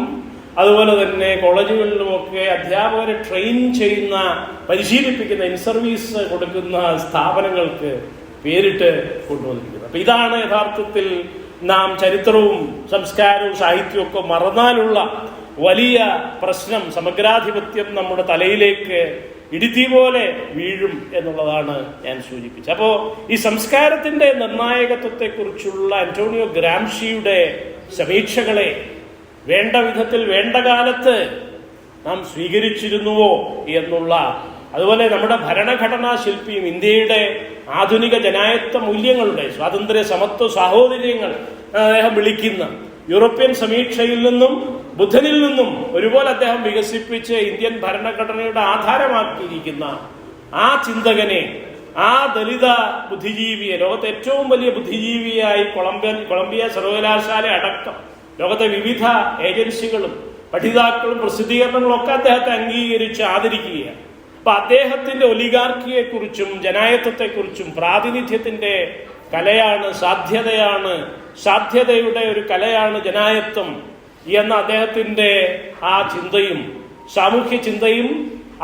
അതുപോലെ തന്നെ കോളേജുകളിലുമൊക്കെ അധ്യാപകരെ ട്രെയിൻ ചെയ്യുന്ന, പരിശീലിപ്പിക്കുന്ന, ഇൻ സർവീസ് കൊടുക്കുന്ന സ്ഥാപനങ്ങൾക്ക് പേരിട്ട് കൊണ്ടുവന്നിരിക്കുന്നത്. അപ്പൊ ഇതാണ് യഥാർത്ഥത്തിൽ നാം ചരിത്രവും സംസ്കാരവും സാഹിത്യവും ഒക്കെ മറന്നാലുള്ള വലിയ പ്രശ്നം. സമഗ്രാധിപത്യം നമ്മുടെ തലയിലേക്ക് ഇടുത്തി പോലെ വീഴും എന്നുള്ളതാണ് ഞാൻ സൂചിപ്പിച്ചത്. അപ്പോൾ ഈ സംസ്കാരത്തിന്റെ നിർണായകത്വത്തെക്കുറിച്ചുള്ള അന്റോണിയോ ഗ്രാംഷിയുടെ സമീക്ഷകളെ വേണ്ട വിധത്തിൽ വേണ്ട കാലത്ത് നാം സ്വീകരിച്ചിരുന്നുവോ എന്നുള്ള അതുപോലെ നമ്മുടെ ഭരണഘടനാ ശില്പിയും ഇന്ത്യയുടെ ആധുനിക ജനായത്ത മൂല്യങ്ങളുടെ സ്വാതന്ത്ര്യ സമത്വ സാഹോദര്യങ്ങൾ അദ്ദേഹം വിളിക്കുന്ന യൂറോപ്യൻ സമീക്ഷയിൽ നിന്നും ബുദ്ധനിൽ നിന്നും ഒരുപോലെ അദ്ദേഹം വികസിപ്പിച്ച് ഇന്ത്യൻ ഭരണഘടനയുടെ ആധാരമാക്കിയിരിക്കുന്ന ആ ചിന്തകനെ, ആ ദലിത ബുദ്ധിജീവിയെ, ലോകത്തെ ഏറ്റവും വലിയ ബുദ്ധിജീവിയായി കൊളംബിയ സർവകലാശാല അടക്കം ലോകത്തെ വിവിധ ഏജൻസികളും പഠിതാക്കളും പ്രസിദ്ധീകരണങ്ങളും ഒക്കെ അദ്ദേഹത്തെ അംഗീകരിച്ച് ആദരിക്കുകയാണ്. അപ്പൊ അദ്ദേഹത്തിന്റെ ഒലിഗാർക്കിയെക്കുറിച്ചും ജനായത്വത്തെക്കുറിച്ചും പ്രാതിനിധ്യത്തിന്റെ കലയാണ്, സാധ്യതയുടെ ഒരു കലയാണ് ജനായത്വം എന്ന അദ്ദേഹത്തിന്റെ ആ ചിന്തയും സാമൂഹ്യ ചിന്തയും,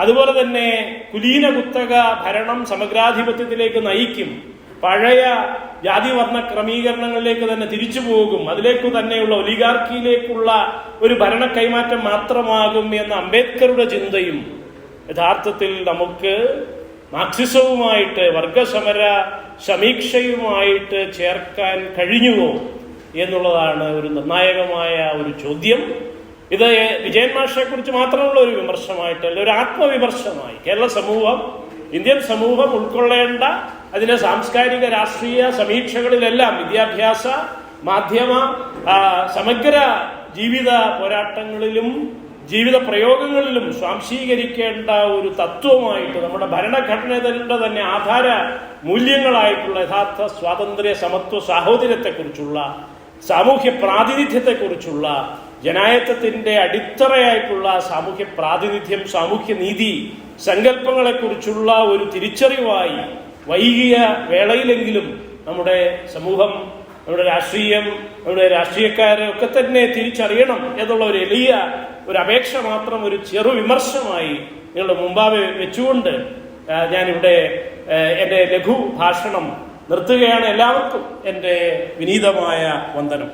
അതുപോലെ തന്നെ കുലീന കുത്തക ഭരണം സമഗ്രാധിപത്യത്തിലേക്ക് നയിക്കും, പഴയ ജാതിവർണ്ണ ക്രമീകരണങ്ങളിലേക്ക് തന്നെ തിരിച്ചു പോകും, അതിലേക്ക് തന്നെയുള്ള ഒലിഗാർക്കിയിലേക്കുള്ള ഒരു ഭരണ കൈമാറ്റം മാത്രമാകും എന്ന അംബേദ്കറുടെ ചിന്തയും യഥാർത്ഥത്തിൽ നമുക്ക് മാർക്സിസവുമായിട്ട്, വർഗസമര സമീക്ഷയുമായിട്ട് ചേർക്കാൻ കഴിഞ്ഞുവോ എന്നുള്ളതാണ് ഒരു നിർണായകമായ ഒരു ചോദ്യം. ഇത് വിജയൻ മാഷെ കുറിച്ച് മാത്രമുള്ള ഒരു വിമർശനമായിട്ടല്ല, ഒരു ആത്മവിമർശനമായി കേരള സമൂഹം, ഇന്ത്യൻ സമൂഹം ഉൾക്കൊള്ളേണ്ട അതിന്റെ സാംസ്കാരിക രാഷ്ട്രീയ സമീക്ഷകളിലെല്ലാം വിദ്യാഭ്യാസ, മാധ്യമ, സമഗ്ര ജീവിത പോരാട്ടങ്ങളിലും ജീവിത പ്രയോഗങ്ങളിലും സ്വാംശീകരിക്കേണ്ട ഒരു തത്വമായിട്ട് നമ്മുടെ ഭരണഘടനയുടെ തന്നെ ആധാര മൂല്യങ്ങളായിട്ടുള്ള യഥാർത്ഥ സ്വാതന്ത്ര്യ സമത്വ സാഹോദര്യത്തെക്കുറിച്ചുള്ള, സാമൂഹ്യ പ്രാതിനിധ്യത്തെക്കുറിച്ചുള്ള, ജനായത്വത്തിന്റെ അടിത്തറയായിട്ടുള്ള സാമൂഹ്യ പ്രാതിനിധ്യം, സാമൂഹ്യ നീതി സങ്കല്പങ്ങളെക്കുറിച്ചുള്ള ഒരു തിരിച്ചറിവായി വൈകിയ വേളയിലെങ്കിലും നമ്മുടെ സമൂഹം, നമ്മുടെ രാഷ്ട്രീയം, നമ്മുടെ രാഷ്ട്രീയക്കാരെ ഒക്കെ തന്നെ തിരിച്ചറിയണം എന്നുള്ള ഒരു എളിയ ഒരു അപേക്ഷ മാത്രം, ഒരു ചെറു വിമർശനമായി നിങ്ങളുടെ മുമ്പാകെ വെച്ചുകൊണ്ട് ഞാനിവിടെ എൻ്റെ ലഘു ഭാഷണം നിർത്തുകയാണ്. എല്ലാവർക്കും എൻ്റെ വിനീതമായ വന്ദനം.